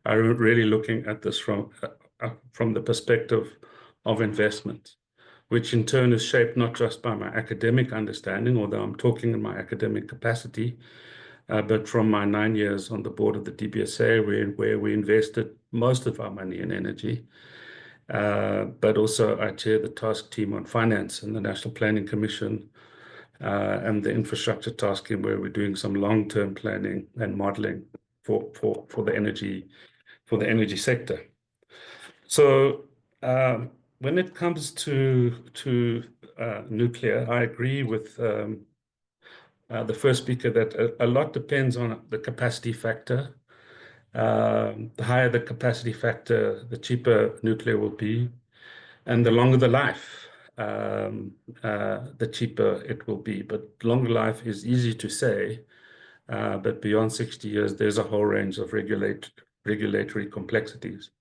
I'm really looking at this from the perspective of investment, which in turn is shaped not just by my academic understanding, although I'm talking in my academic capacity, but from my 9 years on the board of the DBSA, where we invested most of our money in energy. But also I chair the task team on finance in the National Planning Commission, and the infrastructure task team, where we're doing some long-term planning and modeling for the energy sector. So when it comes to nuclear, I agree with the first speaker that a lot depends on the capacity factor. The higher the capacity factor, the cheaper nuclear will be, and the longer the life, the cheaper it will be. But longer life is easy to say, but beyond 60 years, there's a whole range of regulatory complexities.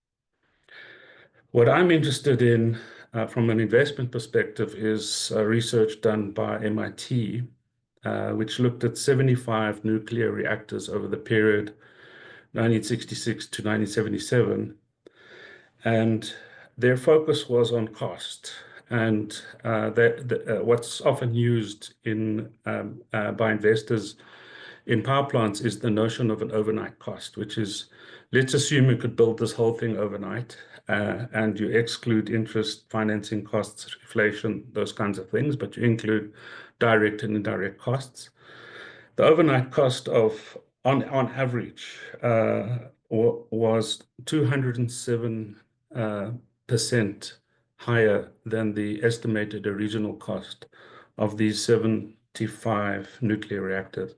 What I'm interested in from an investment perspective is research done by MIT, which looked at 75 nuclear reactors over the period 1966 to 1977, and their focus was on cost. And what's often used by investors in power plants is the notion of an overnight cost, which is, let's assume you could build this whole thing overnight, and you exclude interest, financing costs, inflation, those kinds of things, but you include direct and indirect costs. The overnight cost of, on average, was 207% higher than the estimated original cost of these 75 nuclear reactors.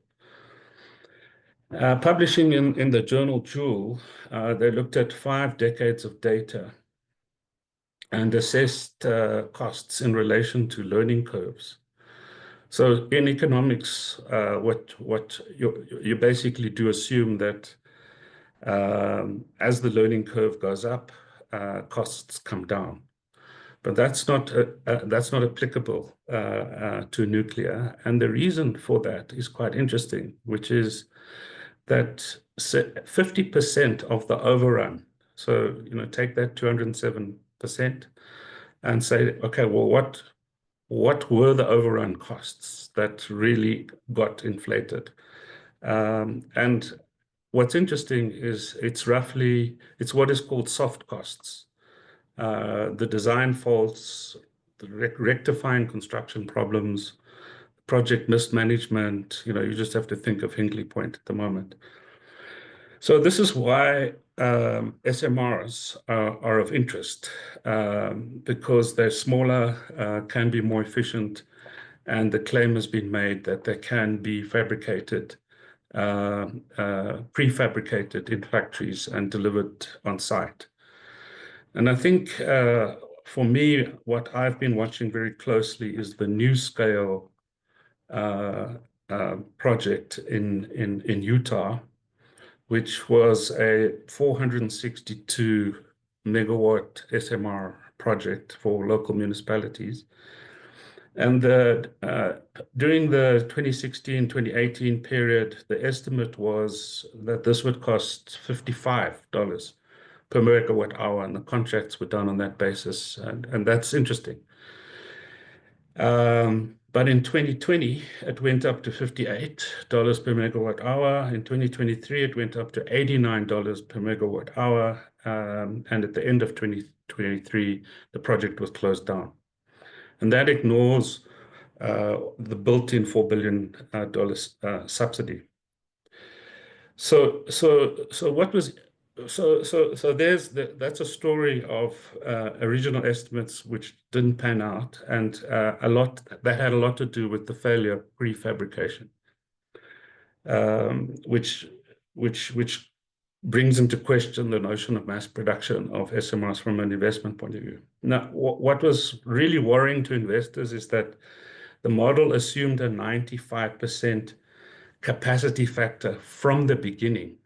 Publishing in the journal Joule, they looked at 5 decades of data and assessed costs in relation to learning curves. So in economics, what you basically do assume that as the learning curve goes up, costs come down. But that's not applicable to nuclear. And the reason for that is quite interesting, which is that 50% of the overrun, so take that 207% and say, okay, well, what were the overrun costs that really got inflated? And what's interesting is it's what is called soft costs. The design faults, the rectifying construction problems, project mismanagement, you just have to think of Hinkley Point at the moment. So this is why SMRs are of interest, because they're smaller, can be more efficient, and the claim has been made that they can be fabricated, prefabricated in factories and delivered on site. And I think for me, what I've been watching very closely is the NuScale project in Utah, which was a 462 megawatt SMR project for local municipalities. And during the 2016-2018 period, the estimate was that this would cost $55 per megawatt hour, and the contracts were done on that basis, and that's interesting. But in 2020, it went up to $58 per megawatt hour. In 2023, it went up to $89 per megawatt hour. And at the end of 2023, the project was closed down. And that ignores the built-in $4 billion subsidy. So that's a story of original estimates which didn't pan out, and that had a lot to do with the failure of prefabrication, which brings into question the notion of mass production of SMRs from an investment point of view. Now, what was really worrying to investors is that the model assumed a 95% capacity factor from the beginning.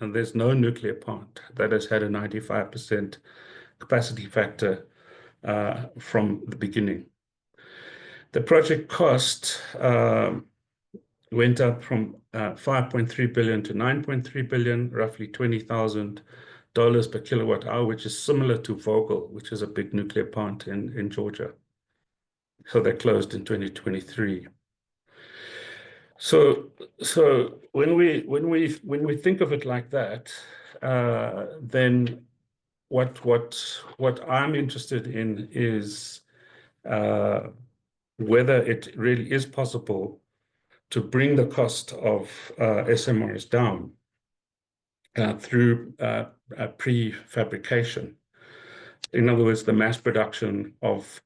And there's no nuclear plant that has had a 95% capacity factor from the beginning. The project cost went up from 5.3 billion to 9.3 billion, roughly $20,000 per kilowatt hour, which is similar to Vogel, which is a big nuclear plant in Georgia. So they closed in 2023. So when we think of it like that, then what I'm interested in is whether it really is possible to bring the cost of SMRs down through prefabrication. In other words, the mass production of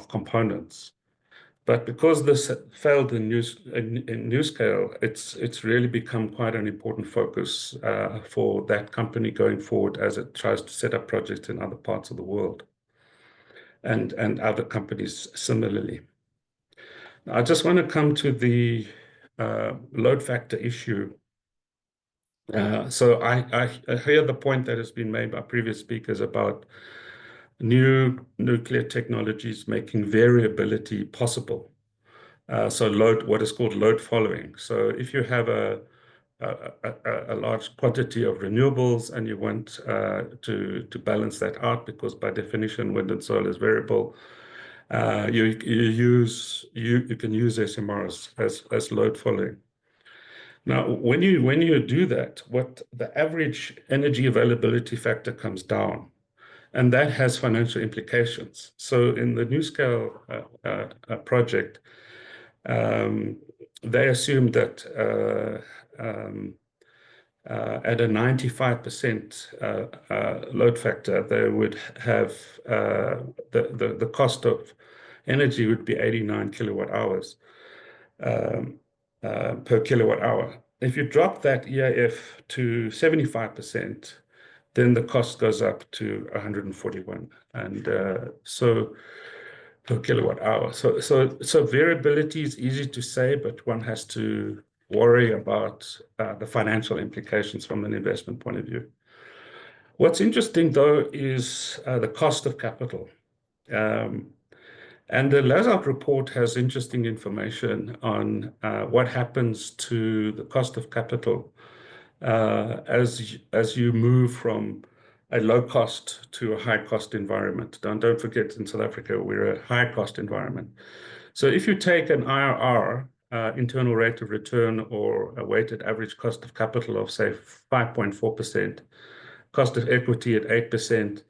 components. But because this failed in NuScale, it's really become quite an important focus for that company going forward as it tries to set up projects in other parts of the world, and other companies similarly. Now, I just want to come to the load factor issue. So I hear the point that has been made by previous speakers about new nuclear technologies making variability possible. So what is called load following. So if you have a large quantity of renewables and you want to balance that out, because by definition wind and solar is variable, you can use SMRs as load following. Now, when you do that, what the average energy availability factor comes down, and that has financial implications. So in the NuScale project, they assumed that at a 95% load factor, they would have the cost of energy would be 89 kilowatt hours per kilowatt hour. If you drop that EAF to 75%, then the cost goes up to 141, and so per kilowatt hour. So variability is easy to say, but one has to worry about the financial implications from an investment point of view. What's interesting, though, is the cost of capital. And the Lazard report has interesting information on what happens to the cost of capital as you move from a low cost to a high cost environment. Don't forget, in South Africa, we're a high cost environment. So if you take an IRR, internal rate of return, or a weighted average cost of capital of, say, 5.4%, cost of equity at 8%,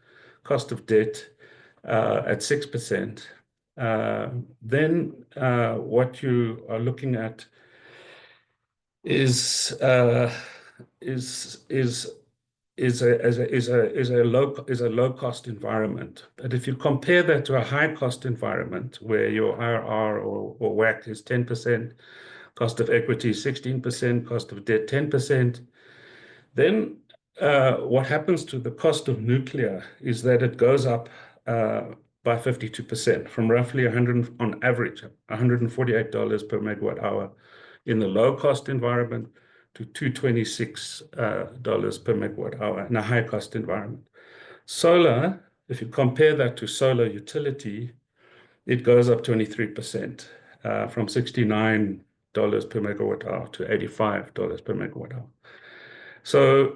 cost of debt at 6%, then what you are looking at is a low cost environment. But if you compare that to a high cost environment where your IRR or WACC is 10%, cost of equity is 16%, cost of debt 10%, then what happens to the cost of nuclear is that it goes up by 52%, from roughly on average $148 per megawatt hour in the low cost environment to $226 per megawatt hour in a high cost environment. Solar, if you compare that to solar utility, it goes up 23%, from $69 per megawatt hour to $85 per megawatt hour. So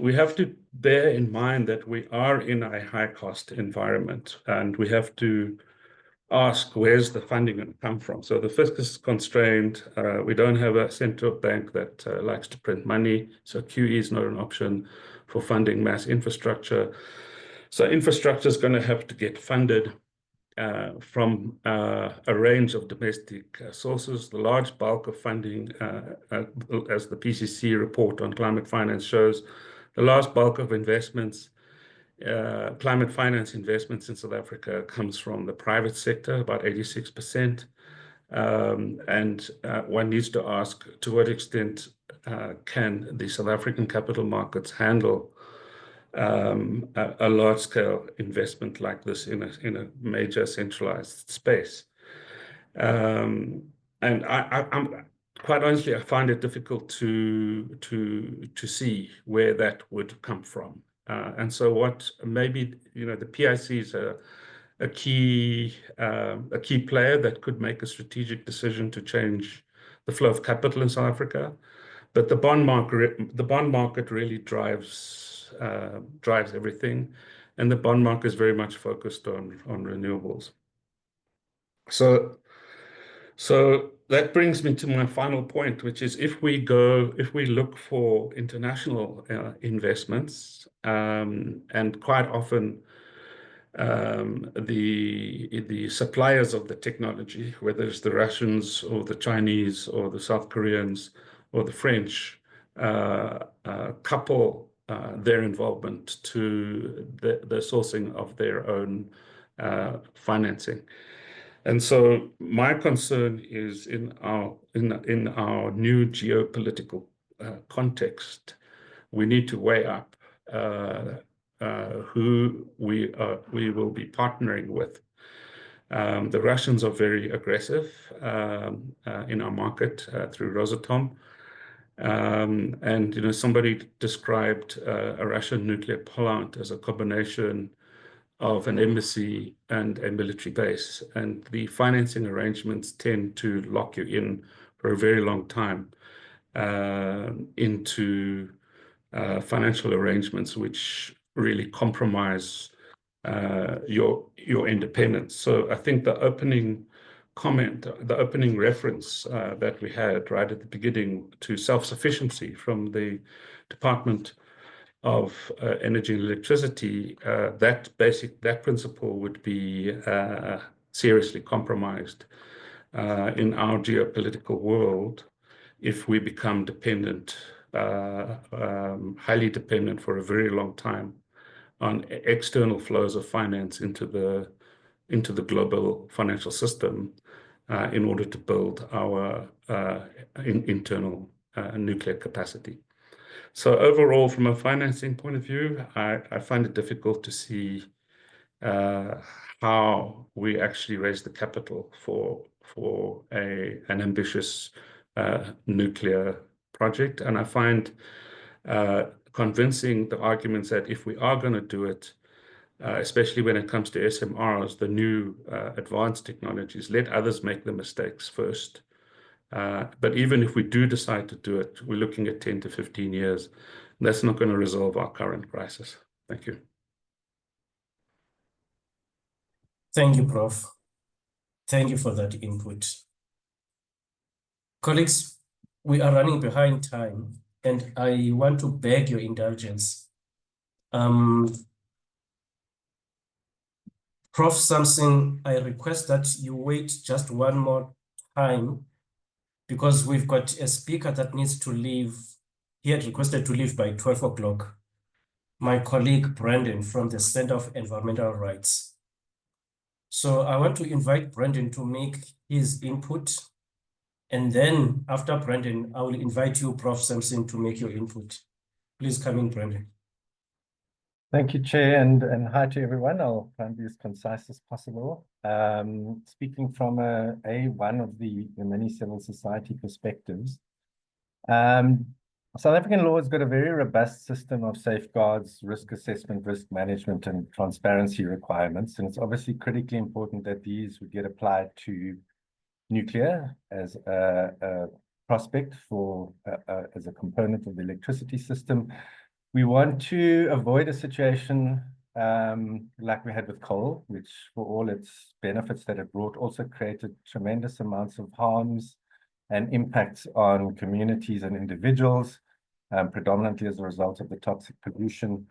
we have to bear in mind that we are in a high cost environment, and we have to ask, where's the funding going to come from? So the fisc is constrained. We don't have a central bank that likes to print money. So QE is not an option for funding mass infrastructure. So infrastructure is going to have to get funded from a range of domestic sources. The large bulk of funding, as the PCC report on climate finance shows, the large bulk of investments, climate finance investments in South Africa comes from the private sector, about 86%. And one needs to ask, to what extent can the South African capital markets handle a large-scale investment like this in a major centralized space? And I'm quite honestly, I find it difficult to see where that would come from. And so what maybe, the PIC is a key player that could make a strategic decision to change the flow of capital in South Africa. But the bond market really drives everything, and the bond market is very much focused on renewables. So that brings me to my final point, which is if we look for international investments, and quite often the suppliers of the technology, whether it's the Russians or the Chinese or the South Koreans or the French, couple their involvement to the sourcing of their own financing. And so my concern is in our new geopolitical context, we need to weigh up who we will be partnering with. The Russians are very aggressive in our market through Rosatom. And somebody described a Russian nuclear plant as a combination of an embassy and a military base. And the financing arrangements tend to lock you in for a very long time into financial arrangements which really compromise your independence. So I think the opening comment, the opening reference that we had right at the beginning to self-sufficiency from the Department of Energy and Electricity, that principle would be seriously compromised in our geopolitical world if we become dependent highly dependent for a very long time on external flows of finance into the global financial system in order to build our internal nuclear capacity. So overall, from a financing point of view, I find it difficult to see how we actually raise the capital for an ambitious nuclear project. And I find convincing the arguments that if we are going to do it, especially when it comes to SMRs, the new advanced technologies, let others make the mistakes first. But even if we do decide to do it, we're looking at 10 to 15 years. That's not going to resolve our current crisis. Thank you. Thank you, Prof. Thank you for that input. Colleagues, we are running behind time, and I want to beg your indulgence. Prof. Samson, I request that you wait just one more time because we've got a speaker that needs to leave. He had requested to leave by 12 o'clock. My colleague, Brandon, from the Center of Environmental Rights. So I want to invite Brandon to make his input. And then after Brandon, I will invite you, Prof. Samson, to make your input. Please come in, Brandon. Thank you, Chair, and hi to everyone. I'll try and be as concise as possible. Speaking from one of the many civil society perspectives, South African law has got a very robust system of safeguards, risk assessment, risk management, and transparency requirements. And it's obviously critically important that these would get applied to nuclear as a prospect for as a component of the electricity system. We want to avoid a situation like we had with coal, which for all its benefits that it brought also created tremendous amounts of harms and impacts on communities and individuals, predominantly as a result of the toxic pollution.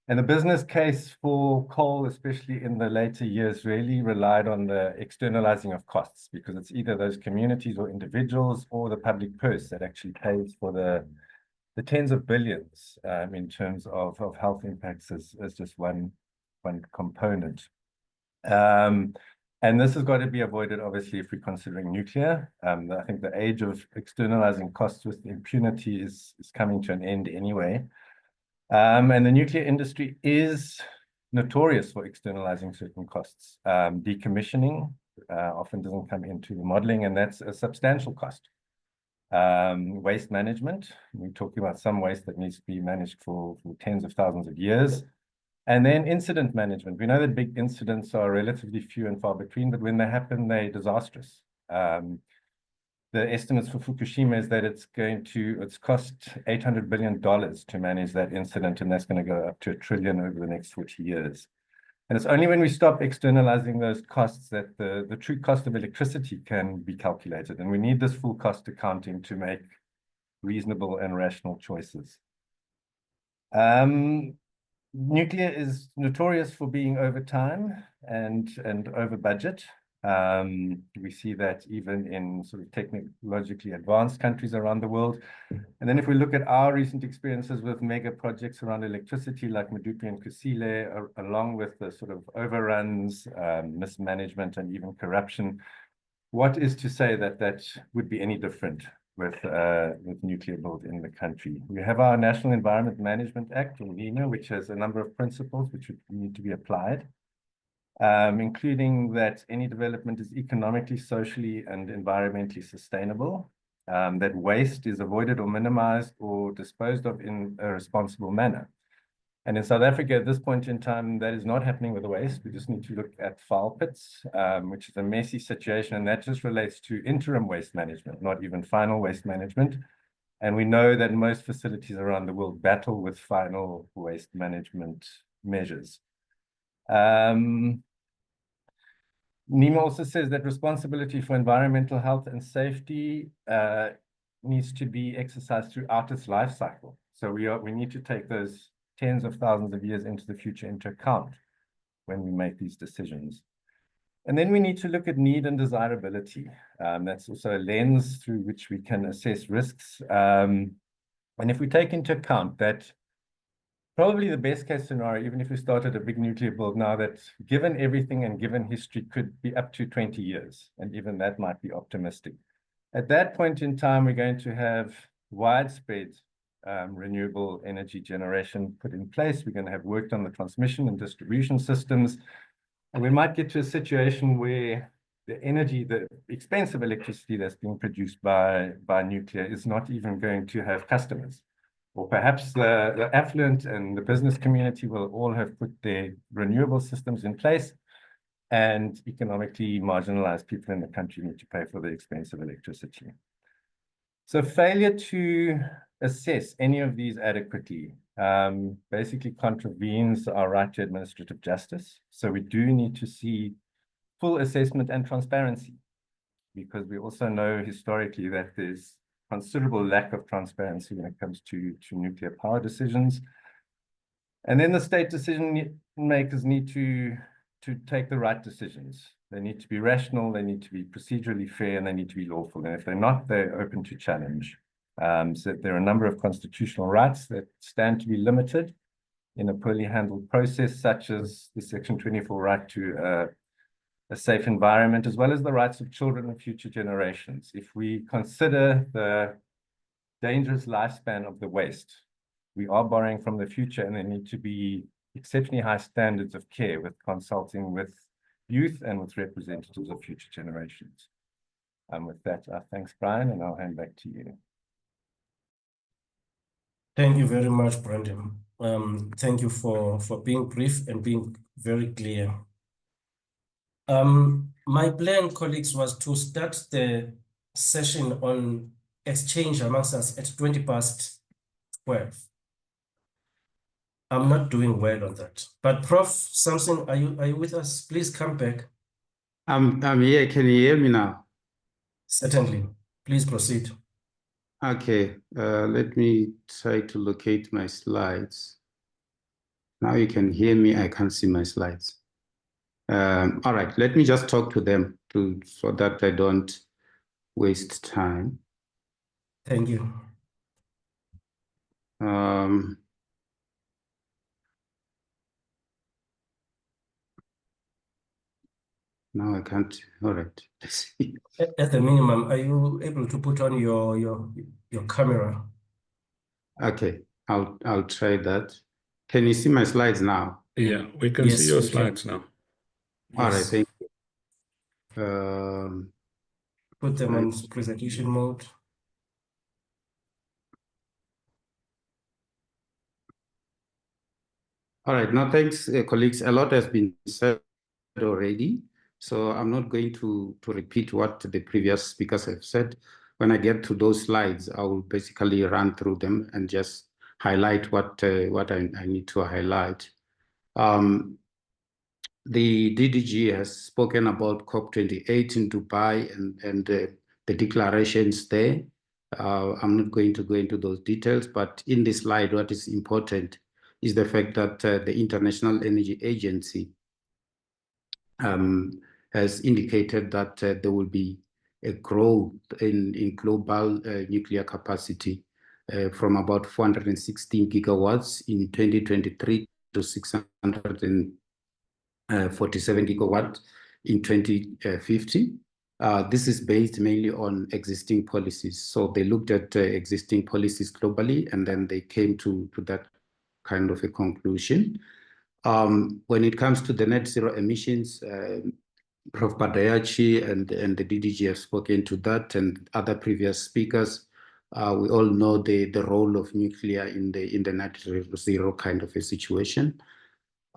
And the business case for coal, especially in the later years, really relied on the externalizing of costs, because it's either those communities or individuals or the public purse that actually pays for the tens of billions in terms of health impacts as just one component. And this has got to be avoided, obviously, if we're considering nuclear. I think the age of externalizing costs with impunity is coming to an end anyway. And the nuclear industry is notorious for externalizing certain costs. Decommissioning often doesn't come into the modeling, and that's a substantial cost. Waste management, we're talking about some waste that needs to be managed for tens of thousands of years. And then incident management. We know that big incidents are relatively few and far between, but when they happen, they're disastrous. The estimates for Fukushima is that it's cost $800 billion to manage that incident, and that's going to go up to $1 trillion over the next 40 years. And it's only when we stop externalizing those costs that the true cost of electricity can be calculated. And we need this full cost accounting to make reasonable and rational choices. Nuclear is notorious for being over time and over budget. We see that even in sort of technologically advanced countries around the world. And then if we look at our recent experiences with mega projects around electricity like Medupi and Kusile, along with the sort of overruns, mismanagement, and even corruption, what is to say that that would be any different with nuclear build in the country? We have our National Environment Management Act, or NEMA, which has a number of principles which would need to be applied. Including that any development is economically, socially, and environmentally sustainable, that waste is avoided or minimized or disposed of in a responsible manner. And in South Africa, at this point in time, that is not happening with the waste. We just need to look at foul pits, which is a messy situation, and that just relates to interim waste management, not even final waste management. And we know that most facilities around the world battle with final waste management measures. NEMA also says that responsibility for environmental health and safety needs to be exercised throughout its life cycle. So we need to take those tens of thousands of years into the future into account when we make these decisions. And then we need to look at need and desirability. That's also a lens through which we can assess risks. And if we take into account that probably the best case scenario, even if we started a big nuclear build now, that given everything and given history could be up to 20 years, and even that might be optimistic. At that point in time, we're going to have widespread renewable energy generation put in place. We're going to have worked on the transmission and distribution systems. And we might get to a situation where the energy, the expensive electricity that's being produced by nuclear is not even going to have customers. Or perhaps the affluent and the business community will all have put their renewable systems in place, and economically marginalized people in the country need to pay for the expensive electricity. So failure to assess any of these adequately basically contravenes our right to administrative justice. So we do need to see full assessment and transparency, because we also know historically that there's considerable lack of transparency when it comes to nuclear power decisions. And then the state decision makers need to take the right decisions. They need to be rational, they need to be procedurally fair, and they need to be lawful. And if they're not, they're open to challenge. So there are a number of constitutional rights that stand to be limited in a poorly handled process, such as the Section 24 right to a safe environment, as well as the rights of children and future generations. If we consider the dangerous lifespan of the waste, we are borrowing from the future, and there need to be exceptionally high standards of care with consulting with youth and with representatives of future generations. And with that, thanks, Brian, and I'll hand back to you. Thank you very much, Brandon. Thank you for being brief and being very clear. My plan, colleagues, was to start the session on exchange amongst us at 12:20. I'm not doing well on that. But Prof. Samson, are you with us? Please come back. I'm here. Can you hear me now? Certainly. Please proceed. Okay. Let me try to locate my slides. Now you can hear me. I can't see my slides. All right. Let me just talk to them so that I don't waste time. Thank you. Now I can't. All right. Let's see. At the minimum, are you able to put on your camera? Okay. I'll try that. Can you see my slides now? Yeah, we can see your slides now. All right. Yes. Thank you. Put them on presentation mode. All right. Now, thanks, colleagues. A lot has been said already, so I'm not going to repeat what the previous speakers have said. When I get to those slides, I will basically run through them and just highlight what I need to highlight. The DDG has spoken about COP28 in Dubai and the declarations there. I'm not going to go into those details, but in this slide, what is important is the fact that the International Energy Agency has indicated that there will be a growth in global nuclear capacity from about 416 gigawatts in 2023 to 647 gigawatts in 2050. This is based mainly on existing policies. So they looked at existing policies globally, and then they came to that kind of a conclusion. When it comes to the net zero emissions, Prof. Badayachi and the DDG have spoken to that, and other previous speakers. We all know the role of nuclear in the net zero kind of a situation.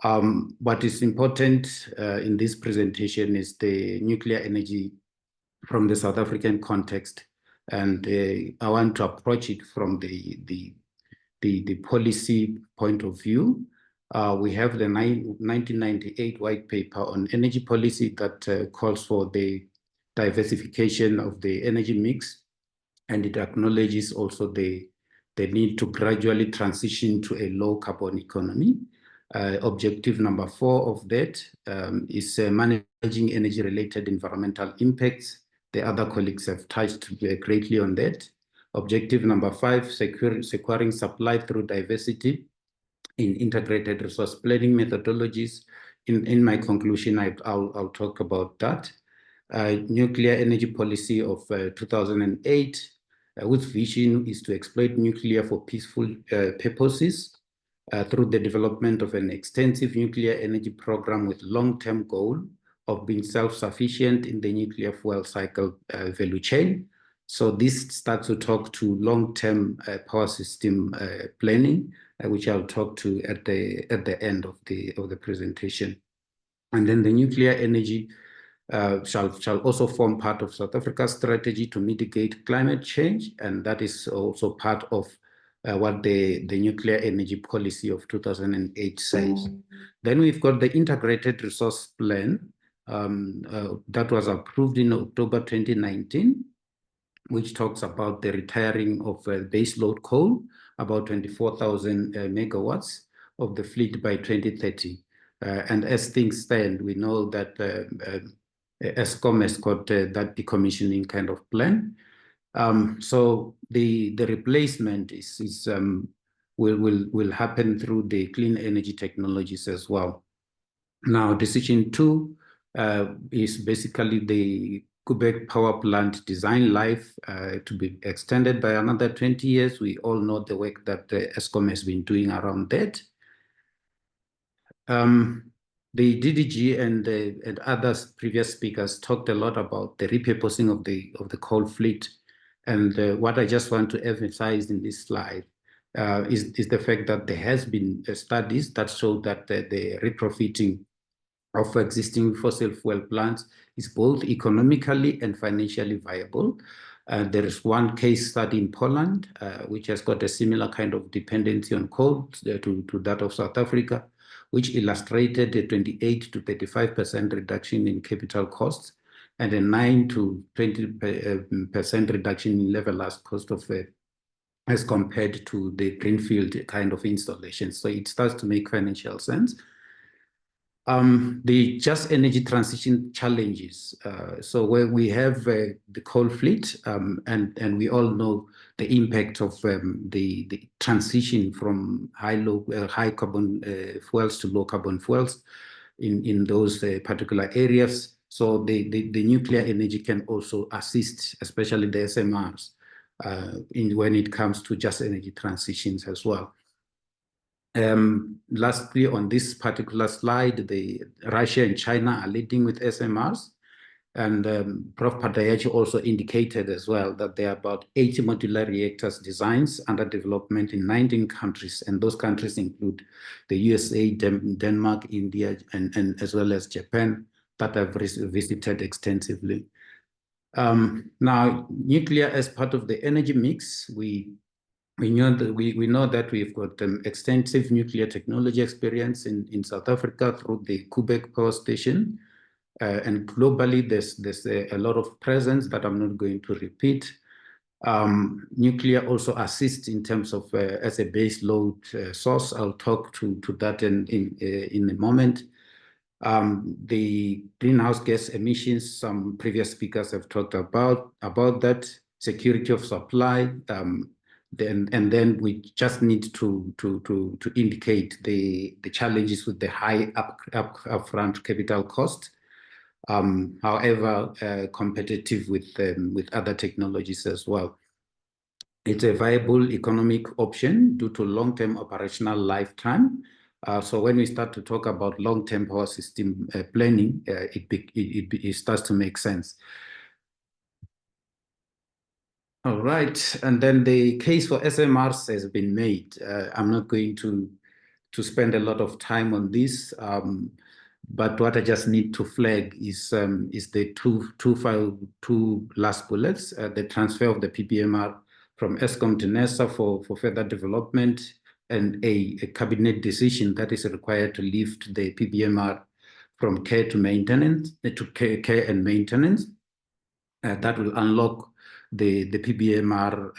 What is important in this presentation is the nuclear energy from the South African context, and I want to approach it from the policy point of view. We have the 1998 white paper on energy policy that calls for the diversification of the energy mix, and it acknowledges also the need to gradually transition to a low carbon economy. Objective number 4 of that is managing energy-related environmental impacts. The other colleagues have touched greatly on that. Objective number 5, securing supply through diversity in integrated resource planning methodologies. In my conclusion, I'll talk about that. Nuclear energy policy of 2008, whose vision is to exploit nuclear for peaceful purposes through the development of an extensive nuclear energy program with long-term goal of being self-sufficient in the nuclear fuel cycle value chain. So this starts to talk to long-term power system planning, which I'll talk to at the end of the presentation. And then the nuclear energy shall also form part of South Africa's strategy to mitigate climate change, and that is also part of what the nuclear energy policy of 2008 says. Then we've got the integrated resource plan that was approved in October 2019, which talks about the retiring of baseload coal, about 24,000 megawatts of the fleet by 2030. And as things stand, we know that Eskom has got that decommissioning kind of plan. So the replacement will happen through the clean energy technologies as well. Now, decision 2 is basically the Koeberg power plant design life to be extended by another 20 years. We all know the work that Eskom has been doing around that. The DDG and other previous speakers talked a lot about the repurposing of the coal fleet. And what I just want to emphasize in this slide is the fact that there has been studies that show that the retrofitting of existing fossil fuel plants is both economically and financially viable. There is one case study in Poland, which has got a similar kind of dependency on coal to that of South Africa, which illustrated a 28 to 35% reduction in capital costs and a 9 to 20% reduction in levelized cost of as compared to the greenfield kind of installation. So it starts to make financial sense. The just energy transition challenges. So where we have the coal fleet, and we all know the impact of the transition from high carbon fuels to low carbon fuels in those particular areas. So the nuclear energy can also assist, especially the SMRs, when it comes to just energy transitions as well. Lastly, on this particular slide, Russia and China are leading with SMRs. And Prof. Padayachi also indicated as well that there are about 80 modular reactors designs under development in 19 countries. And those countries include the USA, Denmark, India, and as well as Japan that I've visited extensively. Now, nuclear as part of the energy mix, we know that we've got extensive nuclear technology experience in South Africa through the Koeberg Power Station. And globally, there's a lot of presence that I'm not going to repeat. Nuclear also assists in terms of as a base load source. I'll talk to that in a moment. The greenhouse gas emissions, some previous speakers have talked about that, security of supply, and then we just need to indicate the challenges with the high upfront capital cost. However, competitive with other technologies as well. It's a viable economic option due to long-term operational lifetime. So when we start to talk about long-term power system planning, it starts to make sense. All right, and then the case for SMRs has been made. I'm not going to spend a lot of time on this, but what I just need to flag is the two last bullets, the transfer of the PBMR from Eskom to NERSA for further development, and a cabinet decision that is required to lift the PBMR from care to maintenance, care and maintenance. That will unlock the PBMR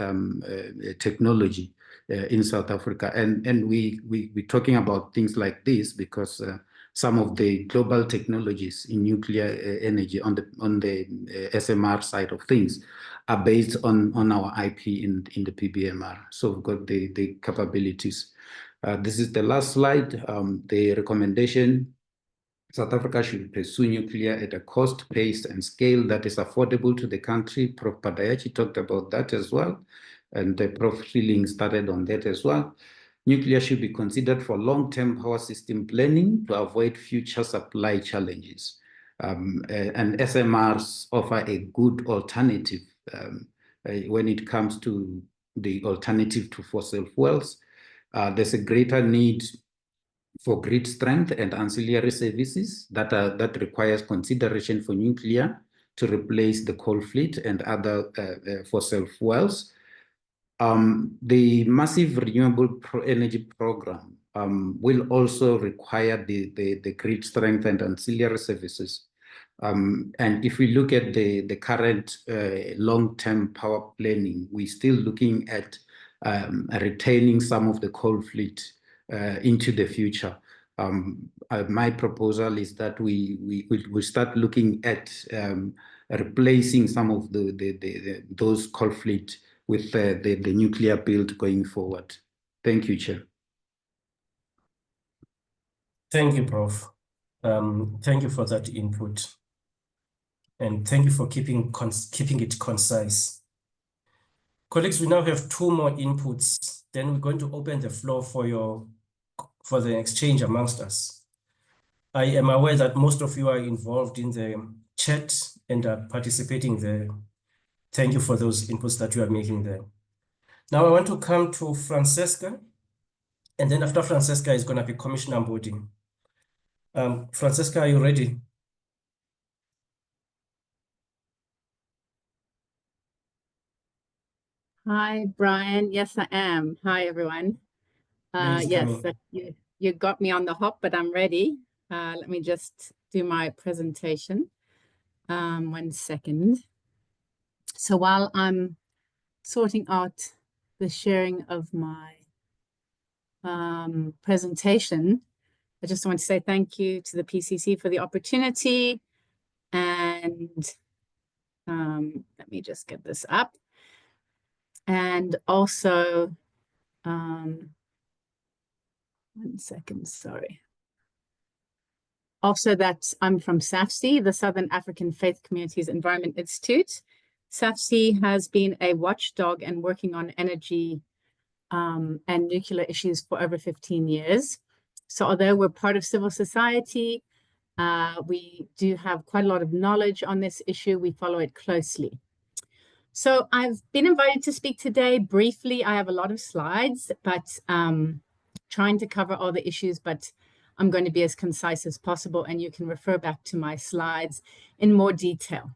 technology in South Africa. And we're talking about things like this because some of the global technologies in nuclear energy on the SMR side of things are based on our IP in the PBMR. So we've got the capabilities. This is the last slide. The recommendation: South Africa should pursue nuclear at a cost, pace, and scale that is affordable to the country. Prof. Padayachi talked about that as well, and Prof. Schilling started on that as well. Nuclear should be considered for long-term power system planning to avoid future supply challenges. And SMRs offer a good alternative when it comes to the alternative to fossil fuels. There's a greater need for grid strength and ancillary services that requires consideration for nuclear to replace the coal fleet and other fossil fuels. The massive renewable energy program will also require the grid strength and ancillary services. And if we look at the current long-term power planning, we're still looking at retaining some of the coal fleet into the future. My proposal is that we start looking at replacing some of those coal fleet with the nuclear build going forward. Thank you, Chair. Thank you, Prof. Thank you for that input. And thank you for keeping it concise. Colleagues, we now have 2 more inputs. Then we're going to open the floor for the exchange amongst us. I am aware that most of you are involved in the chat and are participating there. Thank you for those inputs that you are making there. Now I want to come to Francesca, and then after Francesca is going to be Commissioner Mbodi. Francesca, are you ready? Hi, Brian. Yes, I am. Hi, everyone. Yes, you got me on the hop, but I'm ready. Let me just do my presentation. 1 second. So while I'm sorting out the sharing of my presentation, I just want to say thank you to the PCC for the opportunity. And let me just get this up. And also, 1 second, sorry. Also that I'm from SAFC, the Southern African Faith Communities Environment Institute. SAFC has been a watchdog and working on energy and nuclear issues for over 15 years. So although we're part of civil society, we do have quite a lot of knowledge on this issue. We follow it closely. So I've been invited to speak today briefly. I have a lot of slides, but trying to cover all the issues, but I'm going to be as concise as possible, and you can refer back to my slides in more detail.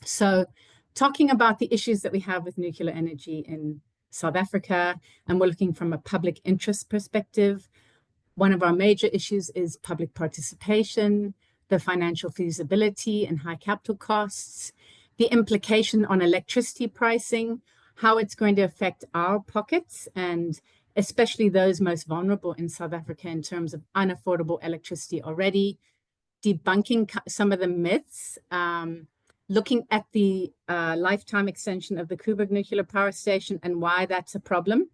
So talking about the issues that we have with nuclear energy in South Africa, and we're looking from a public interest perspective. One of our major issues is public participation, the financial feasibility and high capital costs, the implication on electricity pricing, how it's going to affect our pockets, and especially those most vulnerable in South Africa in terms of unaffordable electricity already, debunking some of the myths, looking at the lifetime extension of the Koeberg Nuclear Power Station and why that's a problem,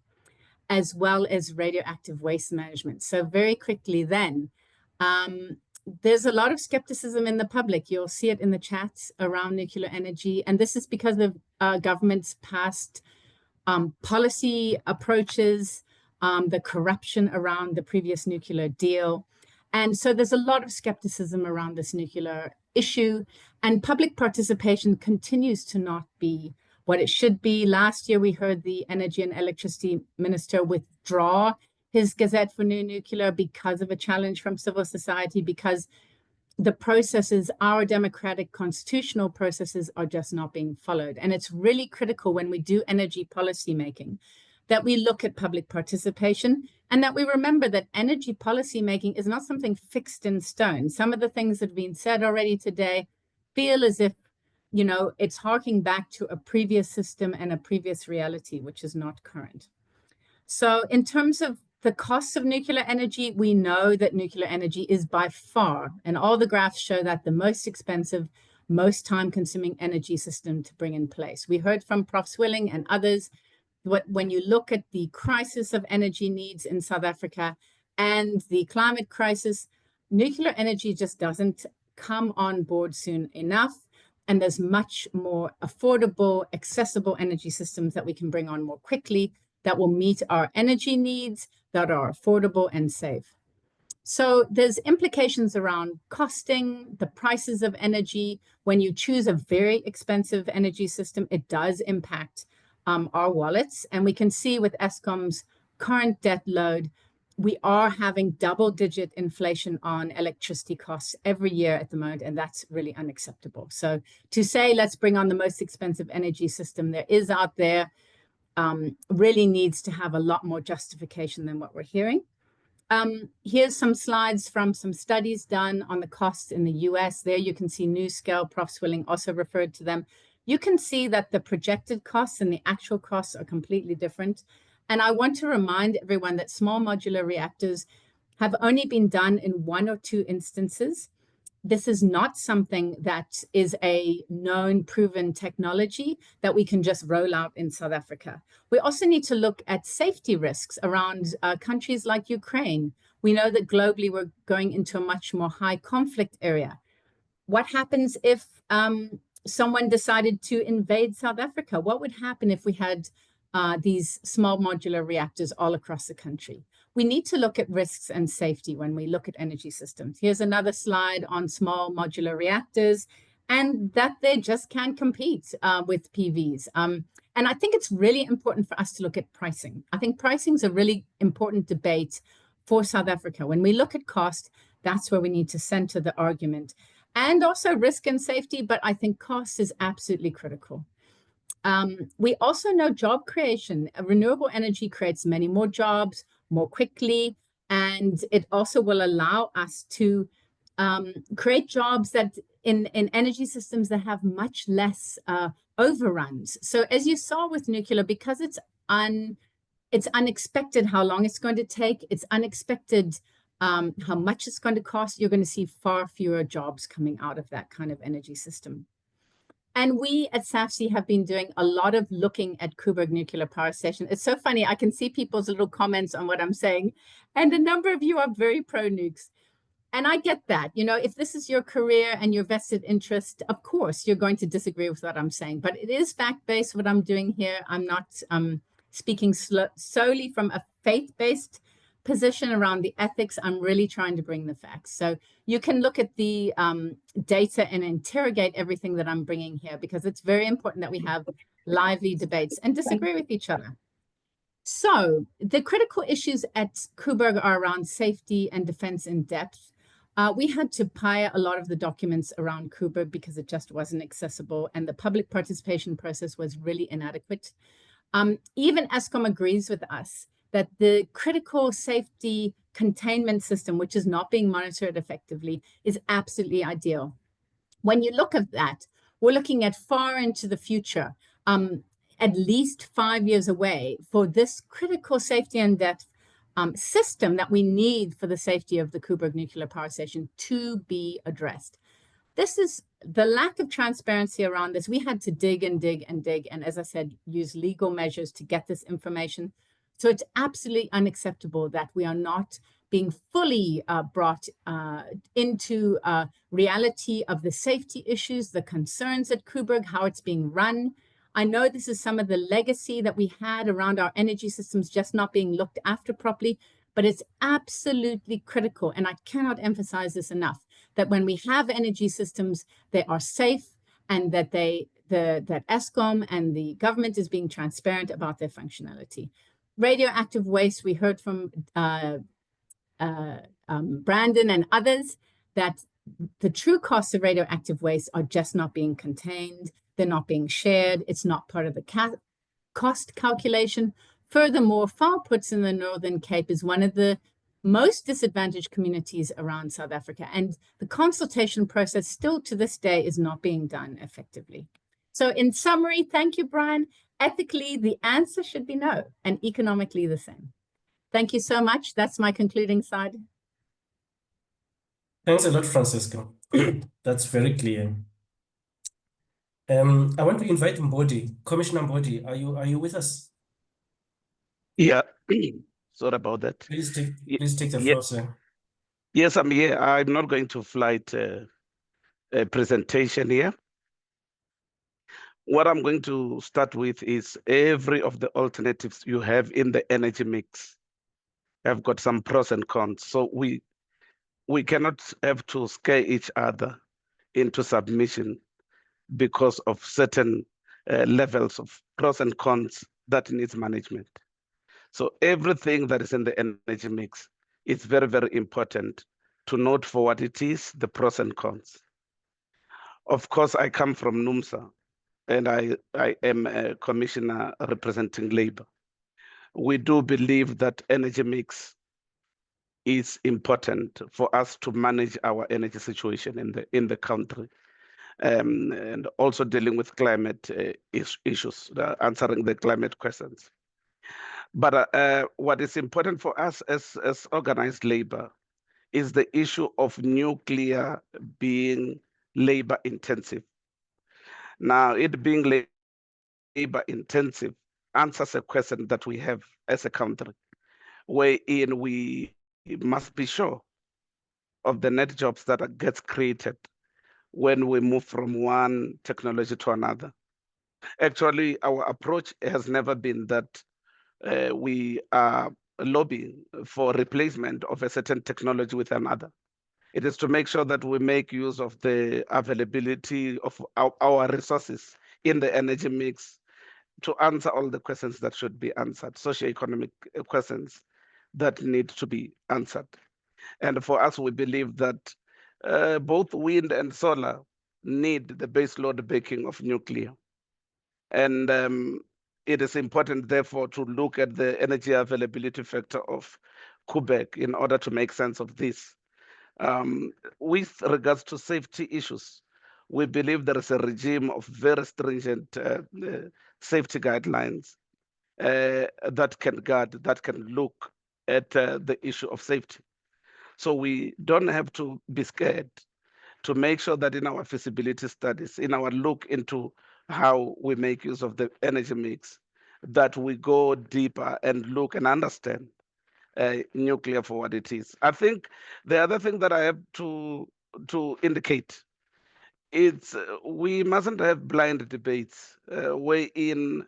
as well as radioactive waste management. So very quickly then, there's a lot of skepticism in the public. You'll see it in the chats around nuclear energy. And this is because of government's past policy approaches, the corruption around the previous nuclear deal. And so there's a lot of skepticism around this nuclear issue, and public participation continues to not be what it should be. Last year, we heard the Energy and Electricity Minister withdraw his Gazette for New Nuclear because of a challenge from civil society, because the processes, our democratic constitutional processes, are just not being followed. And it's really critical when we do energy policy making that we look at public participation and that we remember that energy policy making is not something fixed in stone. Some of the things that have been said already today feel as if, you know, it's harking back to a previous system and a previous reality, which is not current. So in terms of the costs of nuclear energy, we know that nuclear energy is by far, and all the graphs show that, the most expensive, most time-consuming energy system to bring in place. We heard from Prof. Swilling and others, when you look at the crisis of energy needs in South Africa and the climate crisis, nuclear energy just doesn't come on board soon enough. And there's much more affordable, accessible energy systems that we can bring on more quickly that will meet our energy needs, that are affordable and safe. So there's implications around costing, the prices of energy. When you choose a very expensive energy system, it does impact our wallets. And we can see with Eskom's current debt load, we are having double-digit inflation on electricity costs every year at the moment, and that's really unacceptable. So to say, let's bring on the most expensive energy system there is out there, really needs to have a lot more justification than what we're hearing. Here's some slides from some studies done on the costs in the US. There you can see NuScale, Prof. Swilling also referred to them. You can see that the projected costs and the actual costs are completely different. And I want to remind everyone that small modular reactors have only been done in 1 or 2 instances. This is not something that is a known, proven technology that we can just roll out in South Africa. We also need to look at safety risks around countries like Ukraine. We know that globally we're going into a much more high conflict area. What happens if someone decided to invade South Africa? What would happen if we had these small modular reactors all across the country? We need to look at risks and safety when we look at energy systems. Here's another slide on small modular reactors, and that they just can't compete with PVs. And I think it's really important for us to look at pricing. I think pricing is a really important debate for South Africa. When we look at cost, that's where we need to center the argument. And also risk and safety, but I think cost is absolutely critical. We also know job creation. Renewable energy creates many more jobs more quickly, and it also will allow us to create jobs that in energy systems that have much less overruns. So as you saw with nuclear, because it's unexpected how long it's going to take, it's unexpected how much it's going to cost, you're going to see far fewer jobs coming out of that kind of energy system. And we at SAFC have been doing a lot of looking at Koeberg Nuclear Power Station. It's so funny, I can see people's little comments on what I'm saying, and a number of you are very pro-nukes. And I get that. You know, if this is your career and your vested interest, of course, you're going to disagree with what I'm saying. But it is fact-based what I'm doing here. I'm not speaking solely from a faith-based position around the ethics. I'm really trying to bring the facts. So you can look at the data and interrogate everything that I'm bringing here, because it's very important that we have lively debates and disagree with each other. So the critical issues at Koeberg are around safety and defense in depth. We had to pire a lot of the documents around Koeberg because it just wasn't accessible, and the public participation process was really inadequate. Even Eskom agrees with us that the critical safety containment system, which is not being monitored effectively, is absolutely ideal. When you look at that, we're looking at far into the future, at least 5 years away, for this critical safety and depth system that we need for the safety of the Koeberg Nuclear Power Station to be addressed. This is the lack of transparency around this. We had to dig and dig and dig, and as I said, use legal measures to get this information. So it's absolutely unacceptable that we are not being fully brought into reality of the safety issues, the concerns at Koeberg, how it's being run. I know this is some of the legacy that we had around our energy systems just not being looked after properly, but it's absolutely critical, and I cannot emphasize this enough, that when we have energy systems, they are safe, and that that Eskom and the government is being transparent about their functionality. Radioactive waste, we heard from Brandon and others that the true costs of radioactive waste are just not being contained. They're not being shared. It's not part of the cost calculation. Furthermore, Falputs in the Northern Cape is one of the most disadvantaged communities around South Africa, and the consultation process still to this day is not being done effectively. So in summary, thank you, Brian. Ethically, the answer should be no, and economically the same. Thank you so much. That's my concluding slide. Thanks a lot, Francisco. That's very clear. I want to invite Mbodi. Commissioner Mbodi, are you with us? Yeah, sorry about that. Please take the floor, sir. Yes, I'm here. I'm not going to flight a presentation here. What I'm going to start with is every of the alternatives you have in the energy mix have got some pros and cons. So we cannot have to scare each other into submission because of certain levels of pros and cons that needs management. So everything that is in the energy mix, it's very, very important to note for what it is, the pros and cons. Of course, I come from NUMSA, and I am a commissioner representing labor. We do believe that energy mix is important for us to manage our energy situation in the country, and also dealing with climate issues, answering the climate questions. But what is important for us as organized labor is the issue of nuclear being labor intensive. Now, it being labor intensive answers a question that we have as a country, wherein we must be sure of the net jobs that gets created when we move from one technology to another. Actually, our approach has never been that we are lobbying for replacement of a certain technology with another. It is to make sure that we make use of the availability of our resources in the energy mix to answer all the questions that should be answered, socioeconomic questions that need to be answered. And for us, we believe that both wind and solar need the baseload backing of nuclear. And it is important, therefore, to look at the energy availability factor of Koeberg in order to make sense of this. With regards to safety issues, we believe there is a regime of very stringent safety guidelines that can look at the issue of safety. So we don't have to be scared to make sure that in our feasibility studies, in our look into how we make use of the energy mix, that we go deeper and look and understand nuclear for what it is. I think the other thing that I have to indicate is we mustn't have blind debates wherein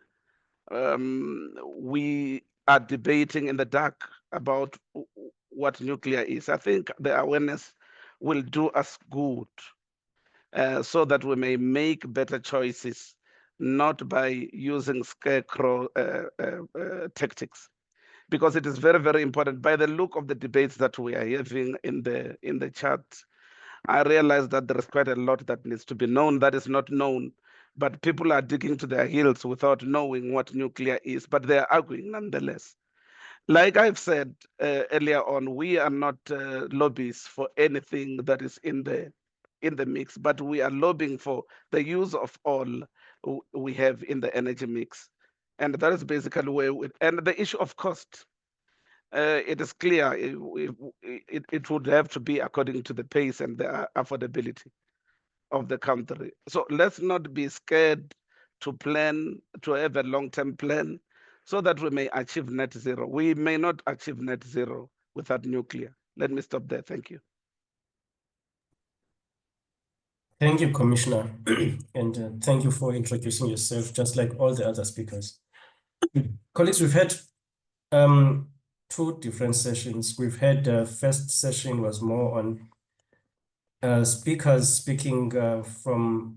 we are debating in the dark about what nuclear is. I think the awareness will do us good so that we may make better choices, not by using scarecrow tactics. Because it is very, very important. By the look of the debates that we are having in the chat, I realize that there is quite a lot that needs to be known that is not known, but people are digging to their heels without knowing what nuclear is, but they are arguing nonetheless. Like I've said earlier on, we are not lobbyists for anything that is in the mix, but we are lobbying for the use of all we have in the energy mix. And that is basically where and the issue of cost, it is clear it would have to be according to the pace and the affordability of the country. So let's not be scared to plan, to have a long-term plan so that we may achieve net zero. We may not achieve net zero without nuclear. Let me stop there. Thank you. Thank you, Commissioner. And thank you for introducing yourself, just like all the other speakers. Colleagues, we've had two different sessions. We've had the first session was more on speakers speaking from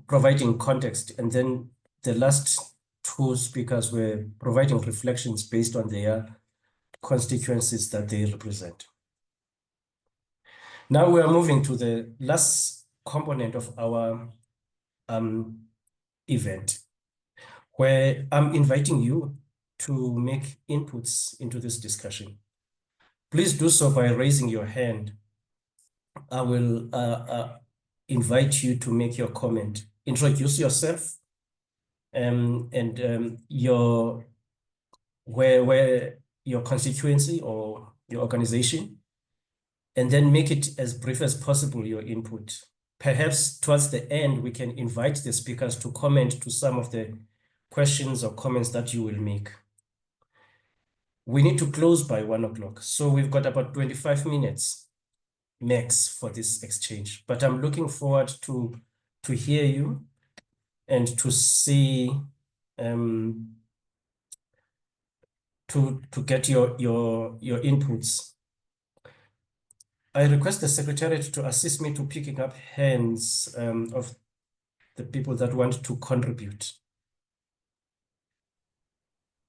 providing context, and then the last two speakers were providing reflections based on their constituencies that they represent. Now we are moving to the last component of our event, where I'm inviting you to make inputs into this discussion. Please do so by raising your hand. I will invite you to make your comment. Introduce yourself and where your constituency or your organization, and then make it as brief as possible, your input. Perhaps towards the end, we can invite the speakers to comment to some of the questions or comments that you will make. We need to close by 1 o'clock. So we've got about 25 minutes max for this exchange, but I'm looking forward to hear you and to see, to get your inputs. I request the Secretariat to assist me to picking up hands of the people that want to contribute.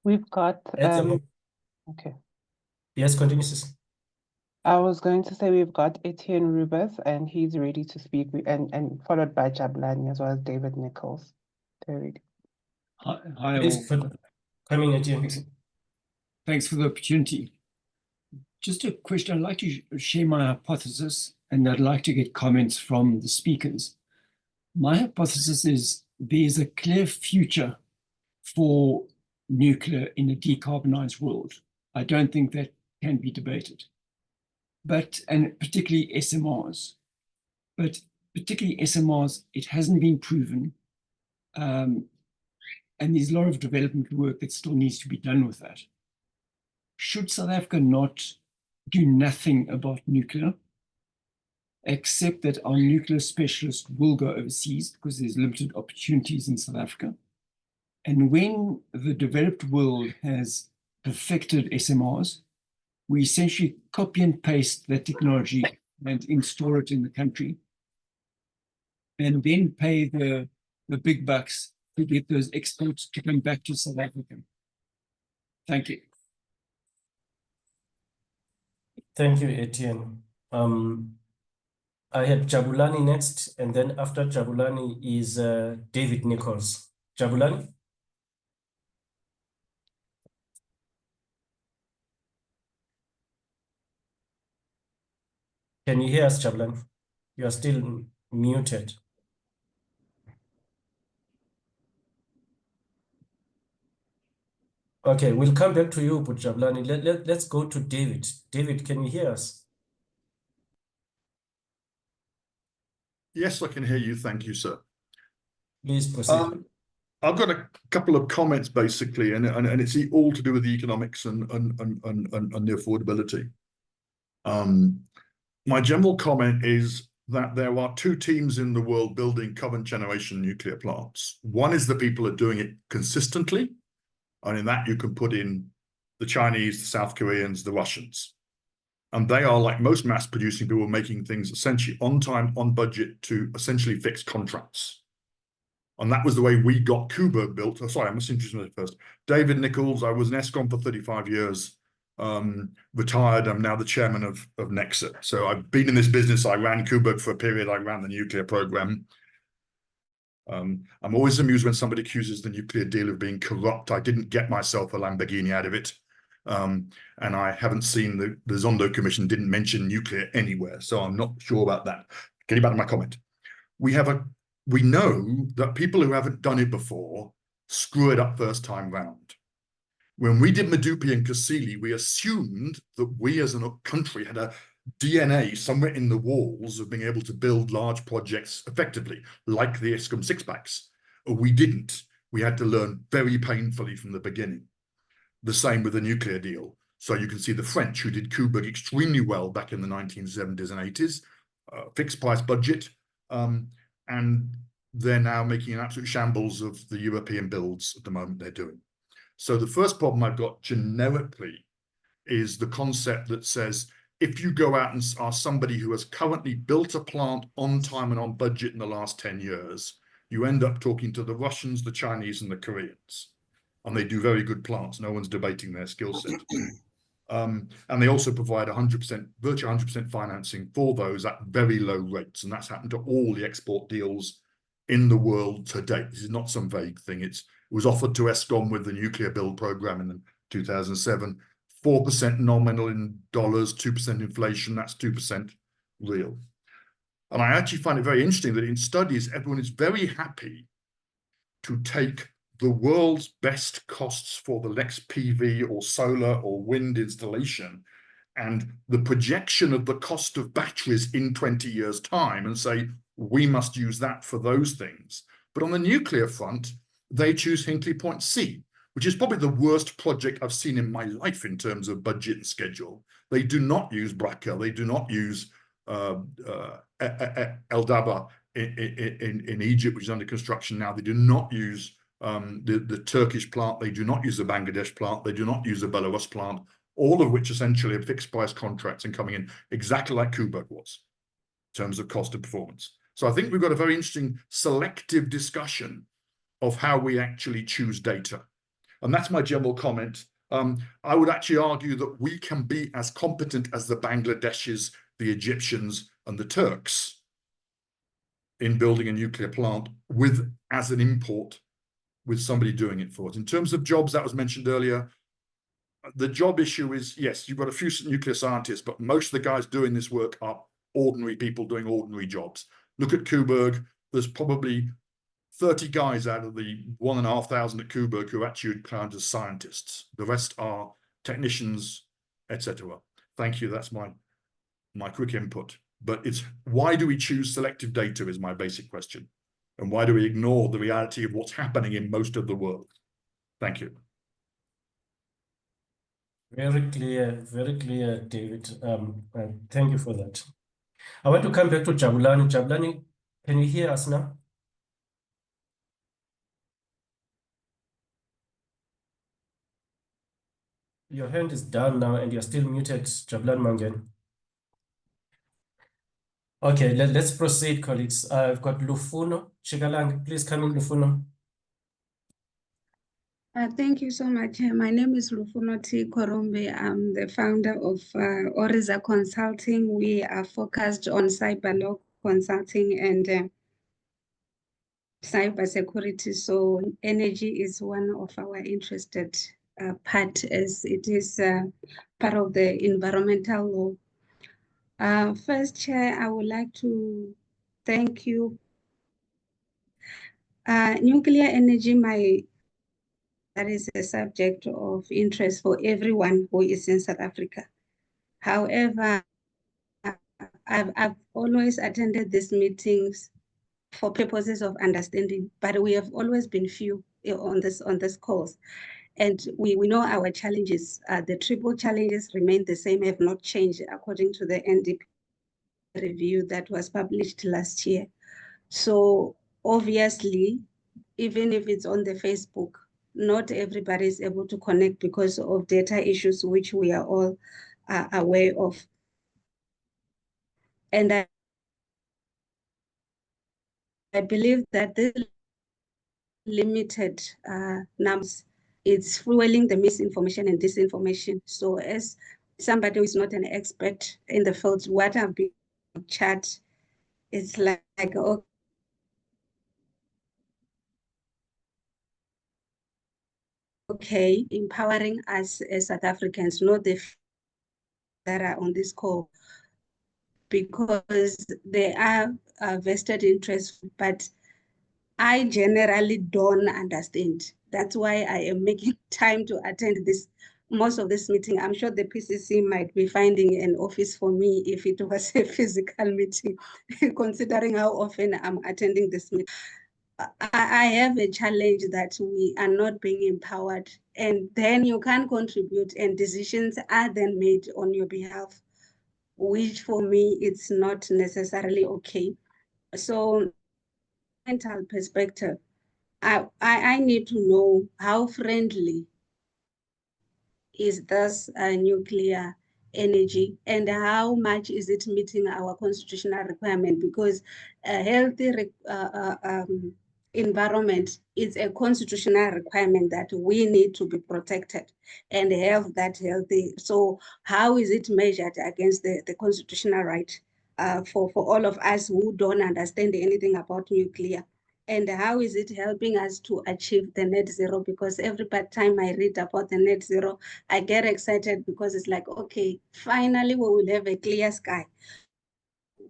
We've got, okay. Yes, continue, sis. I was going to say we've got Etienne Rubas, and he's ready to speak, and followed by Jabulani as well as David Nichols. They're ready. Hi Please, all. coming Etienne. Thanks for the opportunity. Just a question. I'd like to share my hypothesis, and I'd like to get comments from the speakers. My hypothesis is there's a clear future for nuclear in a decarbonized world. I don't think that can be debated. And particularly SMRs. But particularly SMRs, it hasn't been proven. And there's a lot of development work that still needs to be done with that. Should South Africa not do nothing about nuclear, except that our nuclear specialists will go overseas because there's limited opportunities in South Africa? And when the developed world has perfected SMRs, we essentially copy and paste that technology and install it in the country, and then pay the big bucks to get those exports to come back to South Africa. Thank you. Thank you, Etienne. I had Jabulani next, and then after Jabulani is David Nichols. Jabulani? Can you hear us, Jabulani? You are still muted. Okay, we'll come back to you, but Jabulani, let's go to David. David, can you hear us? Yes, I can hear you. Thank you, sir. Please proceed. I've got a couple of comments, basically, and it's all to do with the economics and the affordability. My general comment is that there are two teams in the world building current generation nuclear plants. One is the people who are doing it consistently, and in that you can put in the Chinese, the South Koreans, the Russians. And they are, like most mass producing people, making things essentially on time, on budget, to essentially fixed contracts. And that was the way we got Koeberg built. Oh, sorry, I must introduce myself first. David Nichols, I was in Eskom for 35 years, retired. I'm now the chairman of Nexa. So I've been in this business. I ran Koeberg for a period. I ran the nuclear program. I'm always amused when somebody accuses the nuclear deal of being corrupt. I didn't get myself a Lamborghini out of it. And I haven't seen the Zondo Commission didn't mention nuclear anywhere. So I'm not sure about that. Getting back to my comment. We know that people who haven't done it before screw it up first time round. When we did Medupi and Kasili, we assumed that we as a country had a DNA somewhere in the walls of being able to build large projects effectively, like the Eskom six-packs. We didn't. We had to learn very painfully from the beginning. The same with the nuclear deal. So you can see the French, who did Koeberg extremely well back in the 1970s and 80s, fixed price budget, and they're now making an absolute shambles of the European builds at the moment they're doing. So the first problem I've got generically is the concept that says, if you go out and are somebody who has currently built a plant on time and on budget in the last 10 years, you end up talking to the Russians, the Chinese, and the Koreans. And they do very good plants. No one's debating their skill set. And they also provide 100%, virtually 100% financing for those at very low rates. And that's happened to all the export deals in the world to date. This is not some vague thing. It was offered to Eskom with the nuclear build program in 2007. 4% nominal in dollars, 2% inflation, that's 2% real. And I actually find it very interesting that in studies, everyone is very happy to take the world's best costs for the next PV or solar or wind installation and the projection of the cost of batteries in 20 years' time and say, we must use that for those things. But on the nuclear front, they choose Hinkley Point C, which is probably the worst project I've seen in my life in terms of budget and schedule. They do not use Braca, they do not use El Daba in Egypt, which is under construction now. They do not use the Turkish plant, they do not use the Bangladesh plant, they do not use the Belarus plant, all of which essentially are fixed price contracts and coming in exactly like Koeberg was in terms of cost and performance. So I think we've got a very interesting selective discussion of how we actually choose data. And that's my general comment. I would actually argue that we can be as competent as the Bangladeshis, the Egyptians, and the Turks in building a nuclear plant with as an import with somebody doing it for us. In terms of jobs, that was mentioned earlier, the job issue is, yes, you've got a few nuclear scientists, but most of the guys doing this work are ordinary people doing ordinary jobs. Look at Koeberg, there's probably 30 guys out of the 1,500 at Koeberg who are actually planned as scientists. The rest are technicians, etc. Thank you, that's my quick input. But it's why do we choose selective data is my basic question. And why do we ignore the reality of what's happening in most of the world? Thank you. Very clear, David. Thank you for that. I want to come back to Jabulani. Jabulani, can you hear us now? Your hand is down now and you're still muted, Jabulani Mangen. Okay, let's proceed, colleagues. I've got Lufuno Chigalang. Please come in, Lufuno. Thank you so much. My name is Lufuno T. Korombe. I'm the founder of Oriza Consulting. We are focused on cyber law consulting and cyber security. So energy is one of our interested part as it is part of the environmental law. First, Chair, I would like to thank you. Nuclear energy, that is a subject of interest for everyone who is in South Africa. However, I've always attended these meetings for purposes of understanding, but we have always been few on this course. And we know our challenges. The triple challenges remain the same, have not changed according to the NDP review that was published last year. So obviously, even if it's on the Facebook, not everybody is able to connect because of data issues, which we are all aware of. And I believe that this limited numbers, it's fueling the misinformation and disinformation. So as somebody who is not an expert in the field, what I've been chat, it's like okay, empowering us as South Africans, not the that are on this call, because they are vested interests, but I generally don't understand. That's why I am making time to attend most of this meeting. I'm sure the PCC might be finding an office for me if it was a physical meeting, considering how often I'm attending this meeting. I have a challenge that we are not being empowered, and then you can contribute and decisions are then made on your behalf, which for me, it's not necessarily okay. So mental perspective, I need to know how friendly is this nuclear energy and how much is it meeting our constitutional requirement, because a healthy environment is a constitutional requirement that we need to be protected and have that healthy. So how is it measured against the constitutional right for all of us who don't understand anything about nuclear? And how is it helping us to achieve the net zero? Because every time I read about the net zero, I get excited because it's like, okay, finally we will have a clear sky.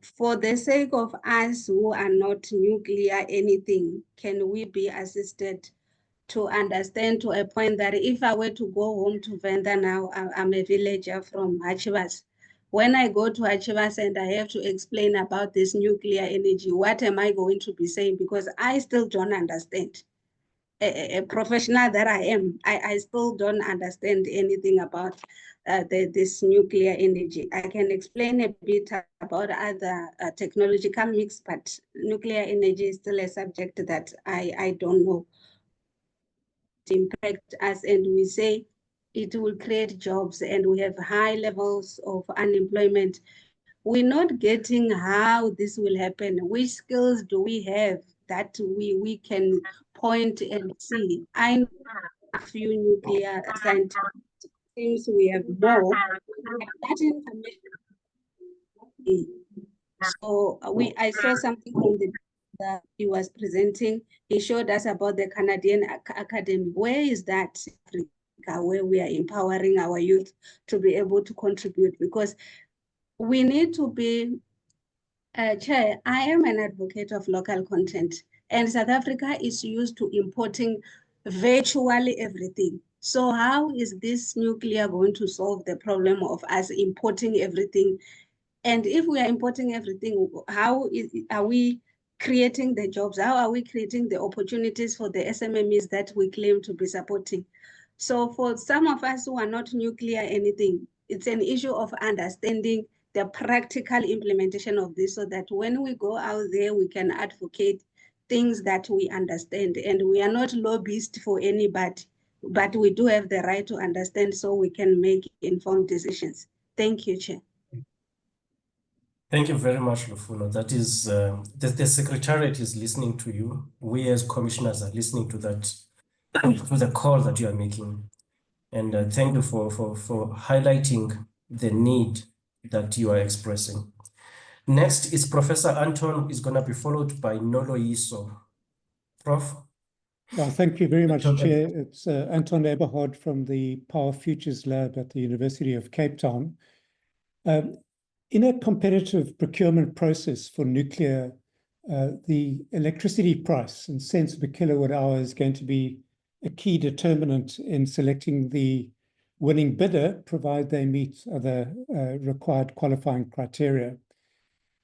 For the sake of us who are not nuclear anything, can we be assisted to understand to a point that if I were to go home to Venda now, I'm a villager from Achivas. When I go to Achivas and I have to explain about this nuclear energy, what am I going to be saying? Because I still don't understand. A professional that I am, I still don't understand anything about this nuclear energy. I can explain a bit about other technological mix, but nuclear energy is still a subject that I don't know. Impact us, and we say it will create jobs, and we have high levels of unemployment. We're not getting how this will happen. Which skills do we have that we can point and see? I know a few nuclear scientists, seems we have more. That information. So I saw something from the that he was presenting. He showed us about the Canadian Academy. Where is that Africa, where we are empowering our youth to be able to contribute? Because we need to be, Chair, I am an advocate of local content, and South Africa is used to importing virtually everything. So how is this nuclear going to solve the problem of us importing everything? And if we are importing everything, how are we creating the jobs? How are we creating the opportunities for the SMMEs that we claim to be supporting? So for some of us who are not nuclear anything, it's an issue of understanding the practical implementation of this, so that when we go out there, we can advocate things that we understand, and we are not lobbyists for anybody, but we do have the right to understand so we can make informed decisions. Thank you, Chair. Thank you very much, Lufuno. That is, the Secretariat is listening to you. We as commissioners are listening to that, to the call that you are making. And thank you for highlighting the need that you are expressing. Next is Professor Anton, is going to be followed by Noloyiso. Prof. Well, thank you very much, Chair. It's Anton Eberhard from the Power Futures Lab at the University of Cape Town. In a competitive procurement process for nuclear, the electricity price and cents per kilowatt hour is going to be a key determinant in selecting the winning bidder, provided they meet other required qualifying criteria.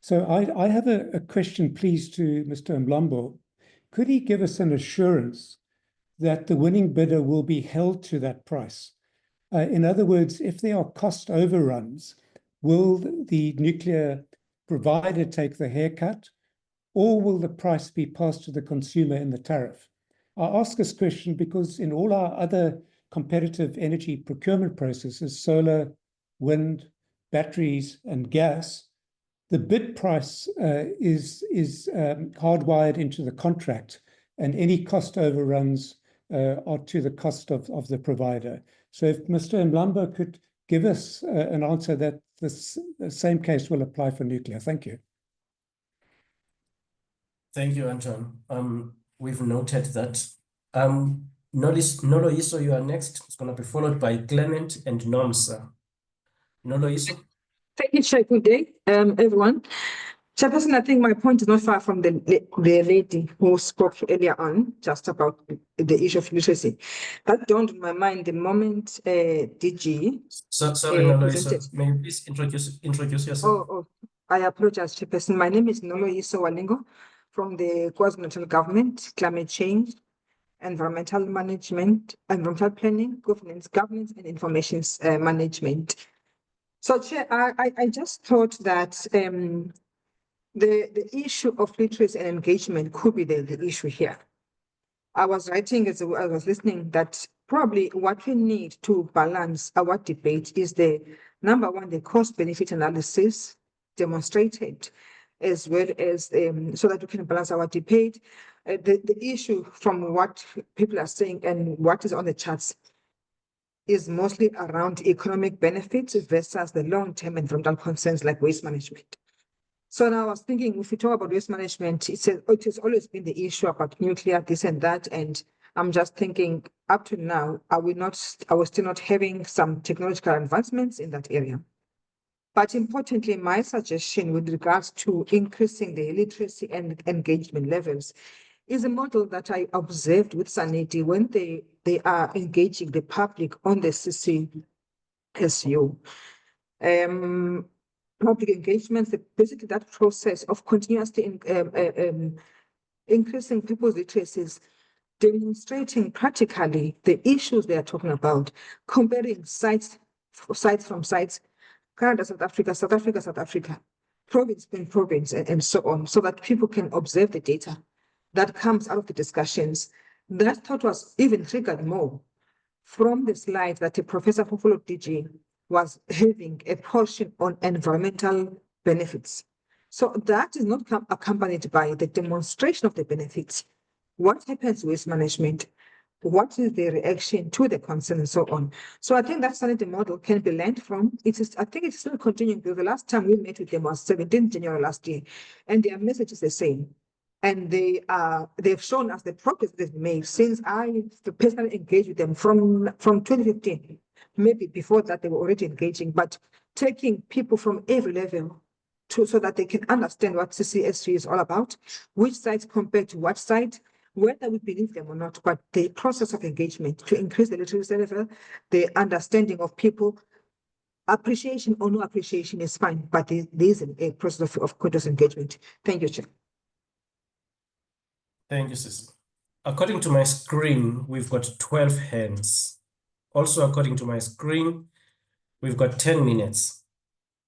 So I have a question, please, to Mr. Mlambo. Could he give us an assurance that the winning bidder will be held to that price? In other words, if there are cost overruns, will the nuclear provider take the haircut, or will the price be passed to the consumer in the tariff? I ask this question because in all our other competitive energy procurement processes, solar, wind, batteries, and gas, the bid price is hardwired into the contract, and any cost overruns are to the cost of the provider. So if Mr. Mlambo could give us an answer that the same case will apply for nuclear. Thank you. Thank you, Anton. We've noted that. Noloyiso, you are next. It's going to be followed by Clement and Nomsa. Noloyiso. Thank you, Chair. Good day, everyone. Chairperson, I think my point is not far from the lady who spoke earlier on, just about the issue of literacy. That dawned in my mind the moment DG. Sorry, Noloyiso, may you please introduce yourself? Oh, I apologize, Chairperson. My name is Noloyiso Walingo from the KwaZulu-Natal Government, Climate Change, Environmental Management, Environmental Planning, Governance, and Information Management. So, Chair, I just thought that the issue of literacy and engagement could be the issue here. I was writing as I was listening that probably what we need to balance our debate is the number one, the cost-benefit analysis demonstrated, as well as so that we can balance our debate. The issue from what people are saying and what is on the charts is mostly around economic benefits versus the long-term environmental concerns like waste management. So now I was thinking, if we talk about waste management, it has always been the issue about nuclear, this and that. And I'm just thinking, up to now, are we still not having some technological advancements in that area? But importantly, my suggestion with regards to increasing the literacy and engagement levels is a model that I observed with Sanity when they are engaging the public on the CCSU. Public engagement, basically that process of continuously increasing people's literacies, demonstrating practically the issues they are talking about, comparing sites from sites, Canada, South Africa, South Africa, South Africa, province by province, and so on, so that people can observe the data that comes out of the discussions. That thought was even triggered more from the slide that Professor Fufolo DG was having a portion on environmental benefits. So that is not accompanied by the demonstration of the benefits. What happens with management? What is the reaction to the concern and so on? So I think that Sanity model can be learned from. I think it's still continuing because the last time we met with them was 17th January last year, and their message is the same. And they've shown us the progress they've made since I personally engaged with them from 2015. Maybe before that they were already engaging, but taking people from every level so that they can understand what CCSU is all about, which sites compare to what site, whether we believe them or not, but the process of engagement to increase the literacy level, the understanding of people. Appreciation or no appreciation is fine, but there is a process of continuous engagement. Thank you, Chair. Thank you, Sisi. According to my screen, we've got 12 hands. Also, according to my screen, we've got 10 minutes.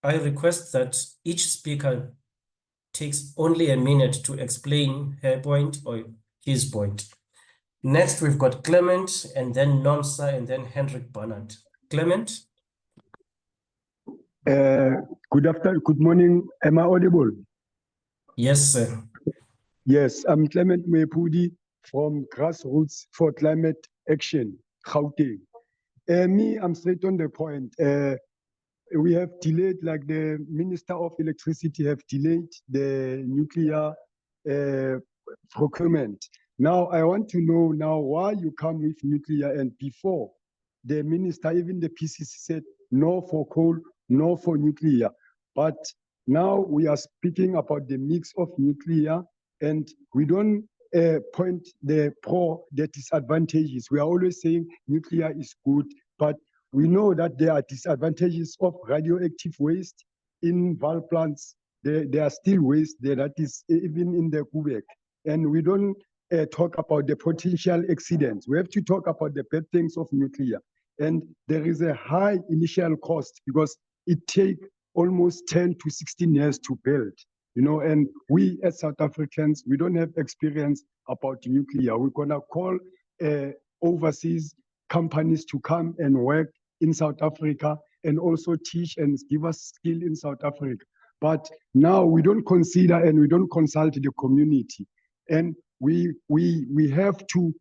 I request that each speaker takes only a minute to explain her point or his point. Next, we've got Clement, and then Nomsa, and then Hendrik Barnard. Clement? Good morning. Am I audible? Yes, sir. Yes, I'm Clement Mepudi from Grassroots for Climate Action, Gauteng. I'm straight on the point. We have delayed, like the Minister of Electricity have delayed the nuclear procurement. Now, I want to know now why you come with nuclear, and before the minister, even the PCC said no for coal, no for nuclear. But now we are speaking about the mix of nuclear, and we don't point the disadvantages. We are always saying nuclear is good, but we know that there are disadvantages of radioactive waste in Val plants. There are still waste there that is even in the Koeberg. And we don't talk about the potential accidents. We have to talk about the bad things of nuclear. And there is a high initial cost because it takes almost 10 to 16 years to build. And we as South Africans, we don't have experience about nuclear. We're gonna call overseas companies to come and work in South Africa and also teach and give us skill in South Africa. But now we don't consider and we don't consult the community. And we have to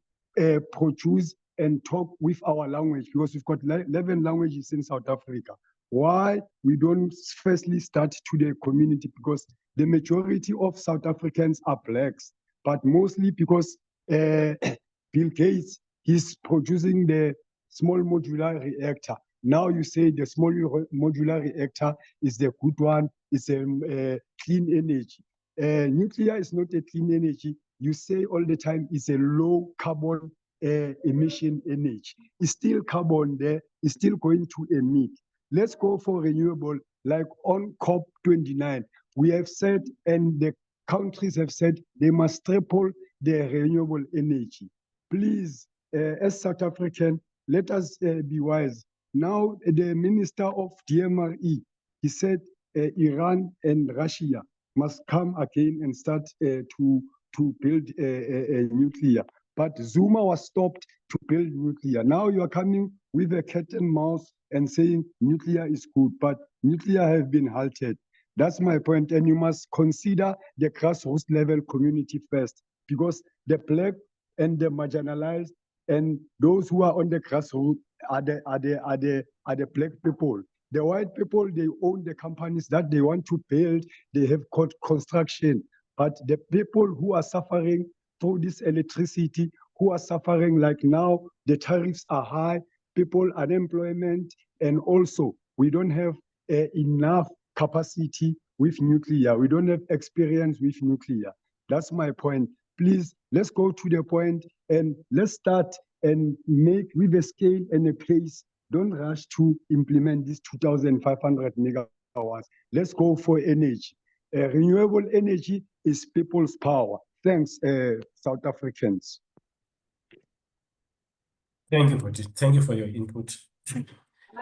produce and talk with our language because we've got 11 languages in South Africa. Why we don't firstly start to the community? Because the majority of South Africans are blacks, but mostly because Bill Gates, he's producing the small modular reactor. Now you say the small modular reactor is the good one, it's a clean energy. Nuclear is not a clean energy. You say all the time it's a low carbon emission energy. It's still carbon there, it's still going to emit. Let's go for renewable, like on COP29. We have said, and the countries have said, they must triple their renewable energy. Please, as South African, let us be wise. Now, the Minister of DMRE, he said Iran and Russia must come again and start to build nuclear. But Zuma was stopped to build nuclear. Now you are coming with a cat and mouse and saying nuclear is good, but nuclear has been halted. That's my point. And you must consider the grassroots level community first, because the black and the marginalized and those who are on the grassroots are the black people. The white people, they own the companies that they want to build. They have got construction. But the people who are suffering through this electricity, who are suffering like now, the tariffs are high, people unemployment, and also we don't have enough capacity with nuclear. We don't have experience with nuclear. That's my point. please, let's go to the point and let's start and make with a scale and a pace. Don't rush to implement this 2,500 megawatts. Let's go for energy. Renewable energy is people's power. Thanks, South Africans. Thank you, Poti. Thank you for your input.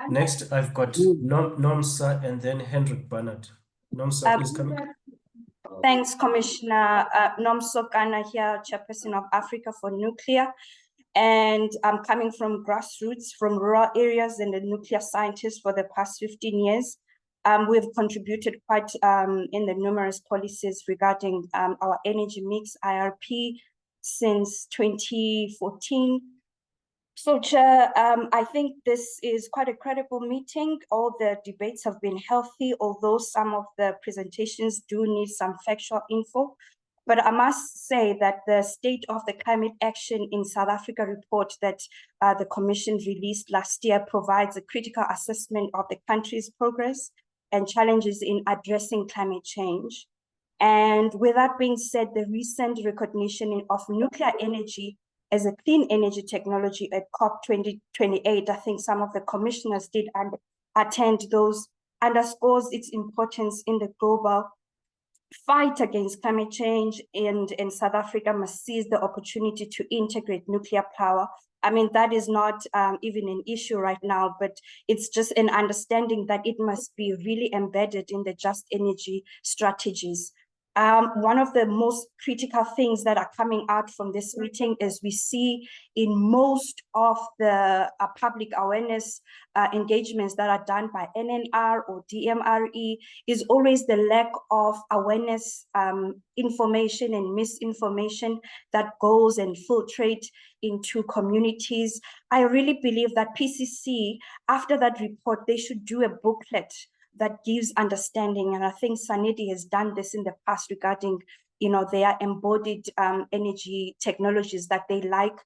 Next, I've got Nomsa and then Hendrik Barnard. Nomsa, please come in. Thanks, Commissioner. Nomsa Kana here, Chairperson of Africa for Nuclear. And I'm coming from grassroots, from rural areas, and a nuclear scientist for the past 15 years. We've contributed quite in the numerous policies regarding our energy mix, IRP, since 2014. So, Chair, I think this is quite a credible meeting. All the debates have been healthy, although some of the presentations do need some factual info. But I must say that the State of the Climate Action in South Africa report that the Commission released last year provides a critical assessment of the country's progress and challenges in addressing climate change. And with that being said, the recent recognition of nuclear energy as a clean energy technology at COP 2028, I think some of the commissioners did attend those, underscores its importance in the global fight against climate change, and South Africa must seize the opportunity to integrate nuclear power. I mean, that is not even an issue right now, but it's just an understanding that it must be really embedded in the just energy strategies. One of the most critical things that are coming out from this meeting is we see in most of the public awareness engagements that are done by NNR or DMRE is always the lack of awareness, information and misinformation that goes and filtrate into communities. I really believe that PCC, after that report, they should do a booklet that gives understanding. And I think Sanidi has done this in the past regarding, their embodied energy technologies that they like,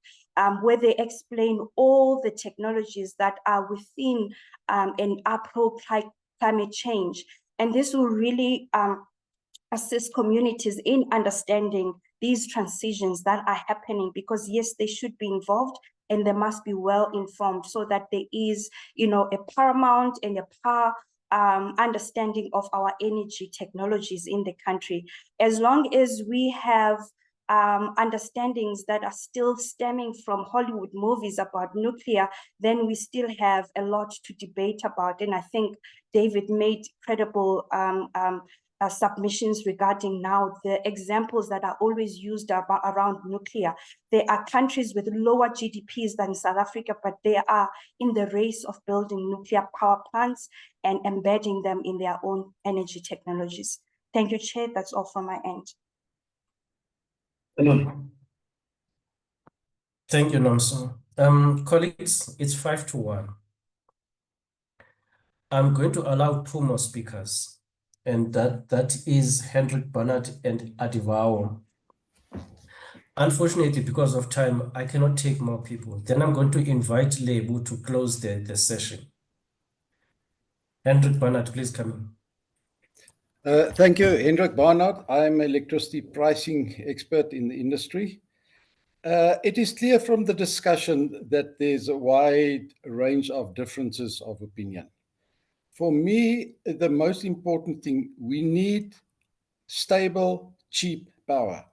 where they explain all the technologies that are within and are pro-climate change. And this will really assist communities in understanding these transitions that are happening, because yes, they should be involved and they must be well informed so that there is, a paramount and a power understanding of our energy technologies in the country. As long as we have understandings that are still stemming from Hollywood movies about nuclear, then we still have a lot to debate about. And I think David made credible submissions regarding now the examples that are always used around nuclear. There are countries with lower GDPs than South Africa, but they are in the race of building nuclear power plants and embedding them in their own energy technologies. Thank you, Chair. That's all from my end. Thank you, Nomsa. Colleagues, it's 5-1. I'm going to allow 2 more speakers, and that is Hendrik Barnard and Adivao. Unfortunately, because of time, I cannot take more people. Then I'm going to invite Lebu to close the session. Hendrik Barnard, please come in. Thank you, Hendrik Barnard. I'm an electricity pricing expert in the industry. It is clear from the discussion that there's a wide range of differences of opinion. For me, the most important thing, we need stable, cheap power.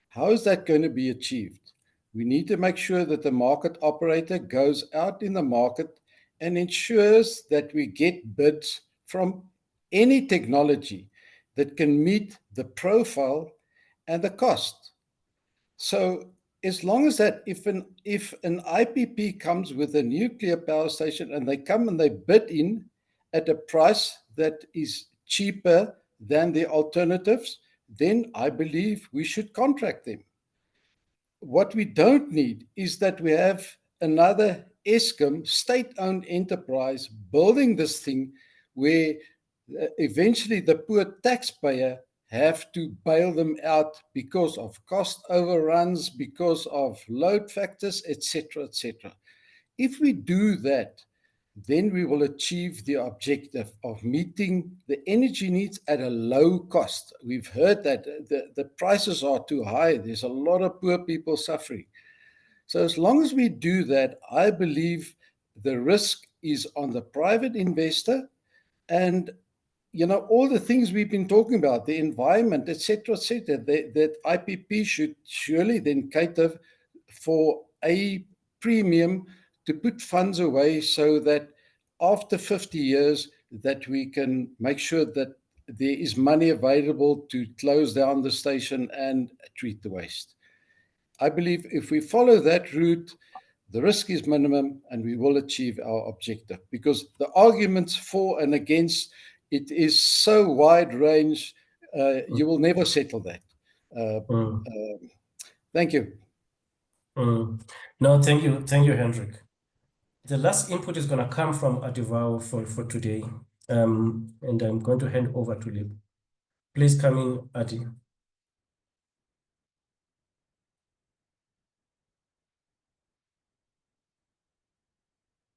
How is that going to be achieved? We need to make sure that the market operator goes out in the market and ensures that we get bids from any technology that can meet the profile and the cost. So as long as that, if an IPP comes with a nuclear power station and they come and they bid in at a price that is cheaper than the alternatives, then I believe we should contract them. What we don't need is that we have another Eskom state-owned enterprise building this thing where eventually the poor taxpayer have to bail them out because of cost overruns, because of load factors, etc., etc. If we do that, then we will achieve the objective of meeting the energy needs at a low cost. We've heard that the prices are too high. There's a lot of poor people suffering. So as long as we do that, I believe the risk is on the private investor, and all the things we've been talking about, the environment, etc., that IPP should surely then cater for a premium to put funds away so that after 50 years that we can make sure that there is money available to close down the station and treat the waste. I believe if we follow that route, the risk is minimum and we will achieve our objective, because the arguments for and against it is so wide range, you will never settle that. Thank you. No, thank you, Hendrik. The last input is going to come from Adivao for today, and I'm going to hand over to Lebo. Please come in, Adi.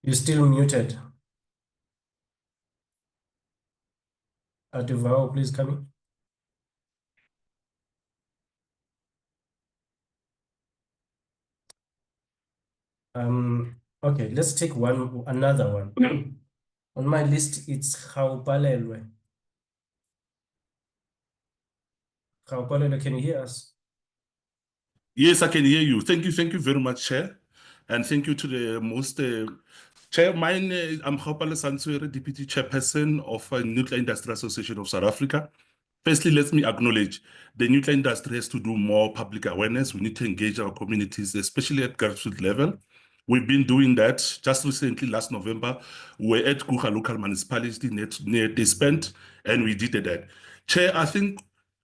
You're still muted. Adivao, please come in. Okay, let's take another one. On my list, it's Kgaupalelwe. Kgaupalelwe, can you hear us? Yes, I can hear you. Thank you very much, Chair. And thank you to the most Chair. I'm Kgaupalelwe Santswere, Deputy Chairperson of Nuclear Industry Association of South Africa. Firstly, let me acknowledge the nuclear industry has to do more public awareness. We need to engage our communities, especially at grassroots level. We've been doing that. Just recently, last November, we were at Guga local municipality near Dispent, and we did that. Chair, I think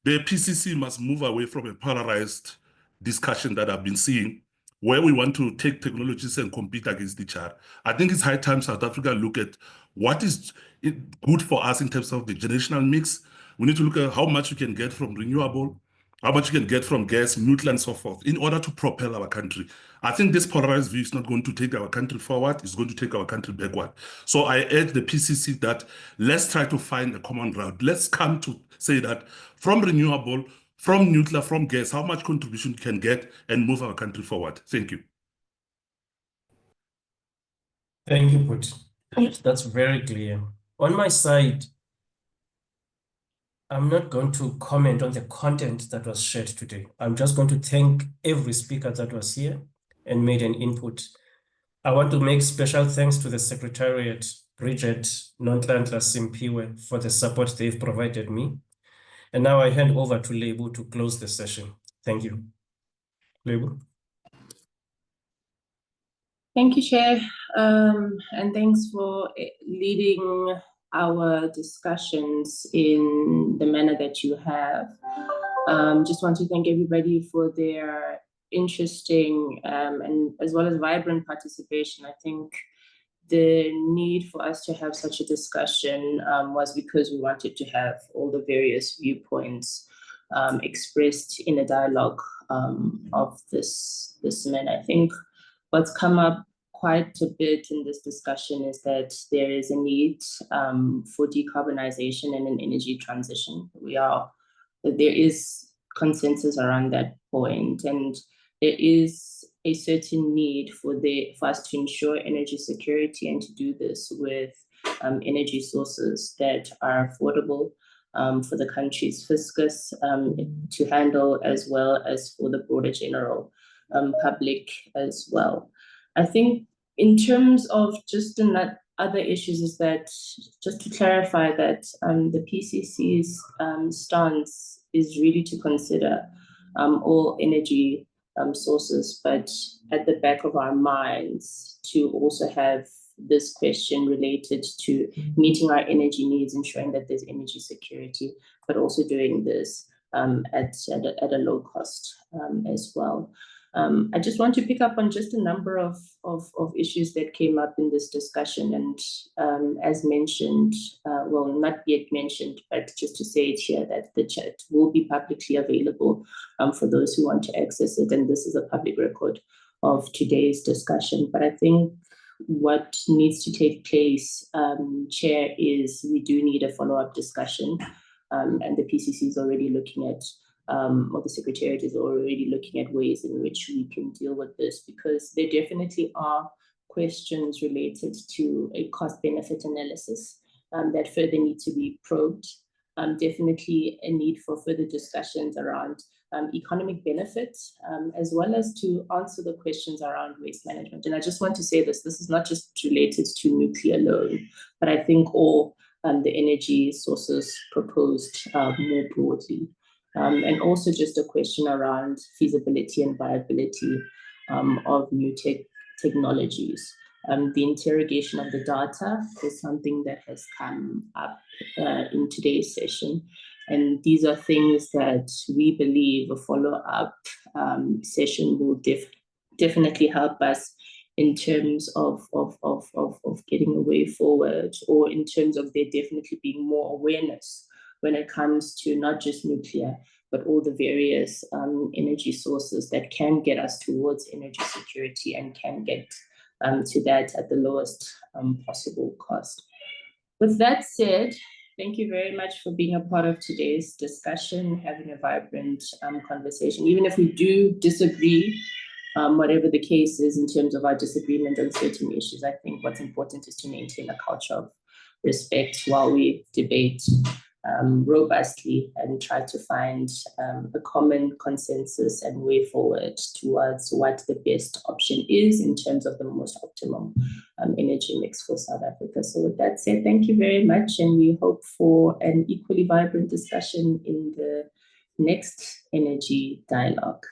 the PCC must move away from a polarized discussion that I've been seeing, where we want to take technologies and compete against each other. I think it's high time South Africa look at what is good for us in terms of the generational mix. We need to look at how much we can get from renewable, how much we can get from gas, nuclear, and so forth, in order to propel our country. I think this polarized view is not going to take our country forward, it's going to take our country backward. So I urge the PCC that let's try to find a common ground. Let's come to say that from renewable, from nuclear, from gas, how much contribution we can get and move our country forward. Thank you. Thank you, Put. That's very clear. On my side, I'm not going to comment on the content that was shared today. I'm just going to thank every speaker that was here and made an input. I want to make special thanks to the Secretariat, Bridget, Nonhlanhla Simpiwe, for the support they've provided me. And now I hand over to Lebo to close the session. Thank you. Lebo. Thank you, Chair. And thanks for leading our discussions in the manner that you have. Just want to thank everybody for their interesting and as well as vibrant participation. I think the need for us to have such a discussion was because we wanted to have all the various viewpoints expressed in a dialogue of this manner. I think what's come up quite a bit in this discussion is that there is a need for decarbonization and an energy transition. There is consensus around that point, and there is a certain need for us to ensure energy security and to do this with energy sources that are affordable for the country's fiscus to handle, as well as for the broader general public as well. I think in terms of just other issues is that, just to clarify that the PCC's stance is really to consider all energy sources, but at the back of our minds to also have this question related to meeting our energy needs, ensuring that there's energy security, but also doing this at a low cost as well. I just want to pick up on just a number of issues that came up in this discussion, and as mentioned, well, not yet mentioned, but just to say it here, that the chat will be publicly available for those who want to access it, and this is a public record of today's discussion. But I think what needs to take place, Chair, is we do need a follow-up discussion, and the PCC is already looking at, or the Secretariat is already looking at ways in which we can deal with this, because there definitely are questions related to a cost-benefit analysis that further need to be probed. Definitely a need for further discussions around economic benefits, as well as to answer the questions around waste management. And I just want to say this is not just related to nuclear alone, but I think all the energy sources proposed more broadly. And also just a question around feasibility and viability of new technologies. The interrogation of the data is something that has come up in today's session. And these are things that we believe a follow-up session will definitely help us in terms of getting a way forward, or in terms of there definitely being more awareness when it comes to not just nuclear, but all the various energy sources that can get us towards energy security and can get to that at the lowest possible cost. With that said, thank you very much for being a part of today's discussion, having a vibrant conversation. Even if we do disagree, whatever the case is in terms of our disagreement on certain issues, I think what's important is to maintain a culture of respect while we debate robustly and try to find a common consensus and way forward towards what the best option is in terms of the most optimum energy mix for South Africa. So with that said, thank you very much, and we hope for an equally vibrant discussion in the next energy dialogue.